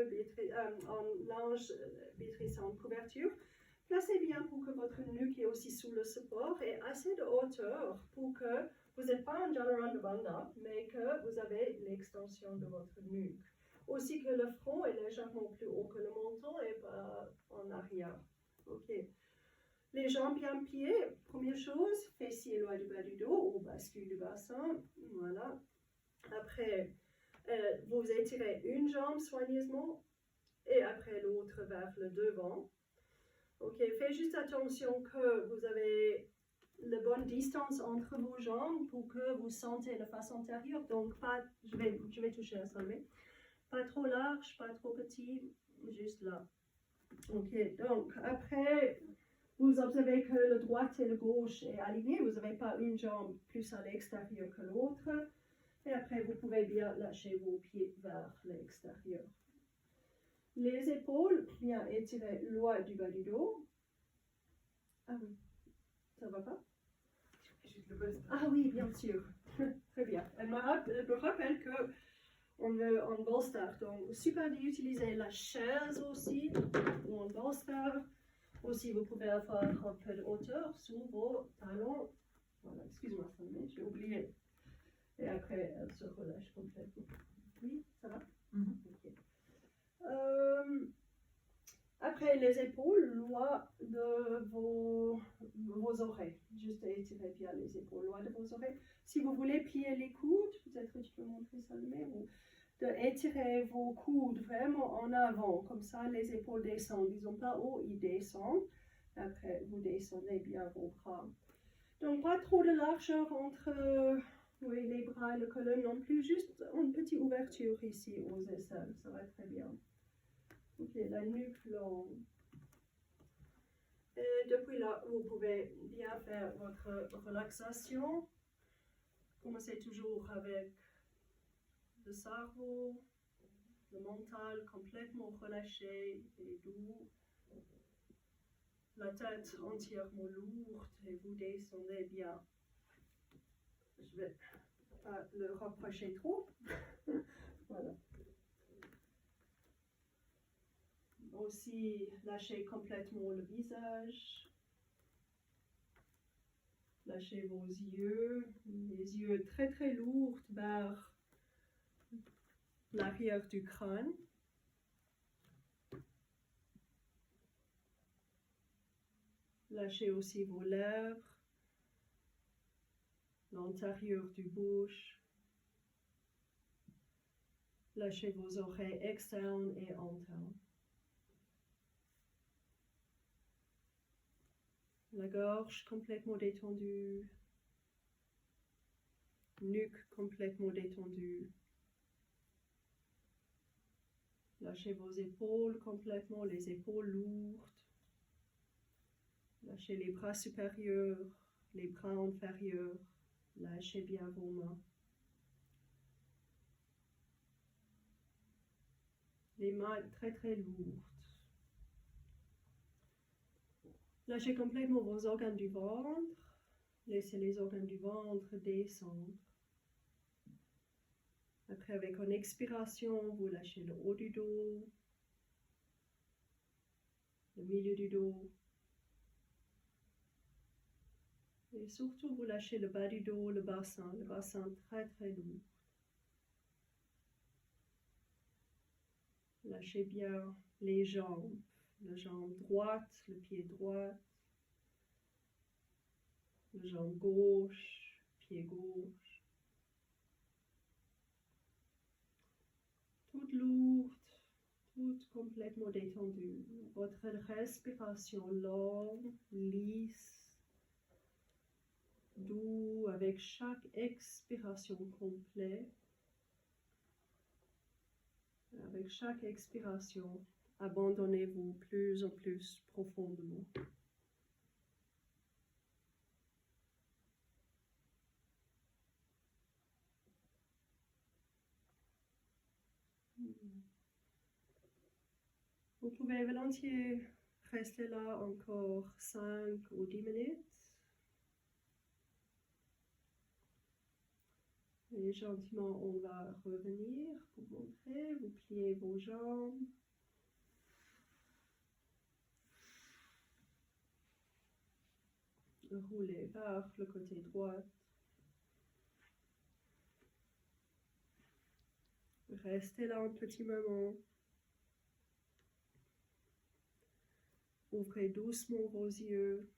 en linge, Béatrice en couverture. Placez bien pour que votre nuque est aussi sous le support et assez de hauteur pour que vous n'êtes pas en Chaturanga, mais que vous avez l'extension de votre nuque. Aussi que le front est légèrement plus haut que le menton et pas en arrière. Ok. Les jambes bien pliées, première chose, fessiers loin du bas du dos ou bascule du bassin. Voilà. Après, vous étirez une jambe soigneusement et après l'autre vers le devant. Ok, faites juste attention que vous avez la bonne distance entre vos jambes pour que vous sentez la face antérieure. Donc, pas, je vais toucher la sommet. Pas trop large, pas trop petit, juste là. Ok, donc après, vous observez que le droit et le gauche est aligné. Vous n'avez pas une jambe plus à l'extérieur que l'autre. Et après, vous pouvez bien lâcher vos pieds vers l'extérieur. Les épaules, bien étirées loin du bas du dos. Ah oui, ça va pas? Ah oui, bien sûr. Très bien. Elle me rappelle que on est en bolster. Donc, super d'utiliser la chaise aussi, ou en bolster. Aussi, vous pouvez avoir un peu de hauteur sur vos talons. Voilà, excuse-moi, j'ai oublié. Et après, elle se relâche complètement. Oui, ça va? Okay. Après, les épaules, loin de vos oreilles. Juste étirez bien les épaules loin de vos oreilles. Si vous voulez plier les coudes, peut-être que tu peux montrer ça le ou de étirer vos coudes vraiment en avant. Comme ça, les épaules descendent. Ils sont pas haut, ils descendent. Après, vous descendez bien vos bras. Donc, pas trop de largeur entre les bras et le colonne non plus. Juste une petite ouverture ici aux aisselles. Ça va très bien. Ok, la nuque longue. Et depuis là, vous pouvez bien faire votre relaxation. Commencez toujours avec le cerveau, le mental complètement relâché et doux. La tête entièrement lourde et vous descendez bien. Je vais pas le rapprocher trop. Voilà. Aussi, lâchez complètement le visage. Lâchez vos yeux. Les yeux très très lourds vers l'arrière du crâne. Lâchez aussi vos lèvres, l'intérieur du bouche. Lâchez vos oreilles externes et internes. La gorge complètement détendue. Nuque complètement détendue. Lâchez vos épaules complètement, les épaules lourdes. Lâchez les bras supérieurs, les bras inférieurs. Lâchez bien vos mains. Les mains très très lourdes. Lâchez complètement vos organes du ventre. Laissez les organes du ventre descendre. Après, avec une expiration, vous lâchez le haut du dos, le milieu du dos. Et surtout, vous lâchez le bas du dos, le bassin très très lourd. Lâchez bien les jambes, la jambe droite, le pied droit, la jambe gauche, pied gauche. Toute lourde, toute complètement détendue. Votre respiration longue, lisse, doux avec chaque expiration complète. Avec chaque expiration, abandonnez-vous plus en plus profondément. Vous pouvez volontiers rester là encore 5 ou 10 minutes. Et gentiment, on va revenir pour montrer. Vous pliez vos jambes. Roulez vers le côté droit. Restez là un petit moment. Ouvrez doucement vos yeux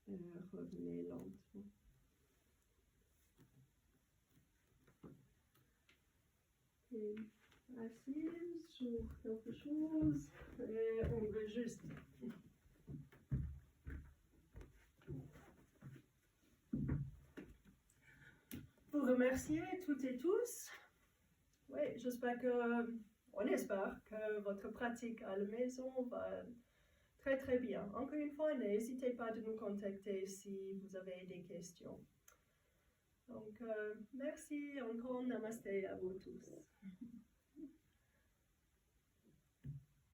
et revenez lentement. Et assise sur quelque chose et on va juste vous remercier toutes et tous. Oui, on espère que votre pratique à la maison va très très bien. Encore une fois, n'hésitez pas de nous contacter si vous avez des questions. Donc, merci encore, namasté à vous tous.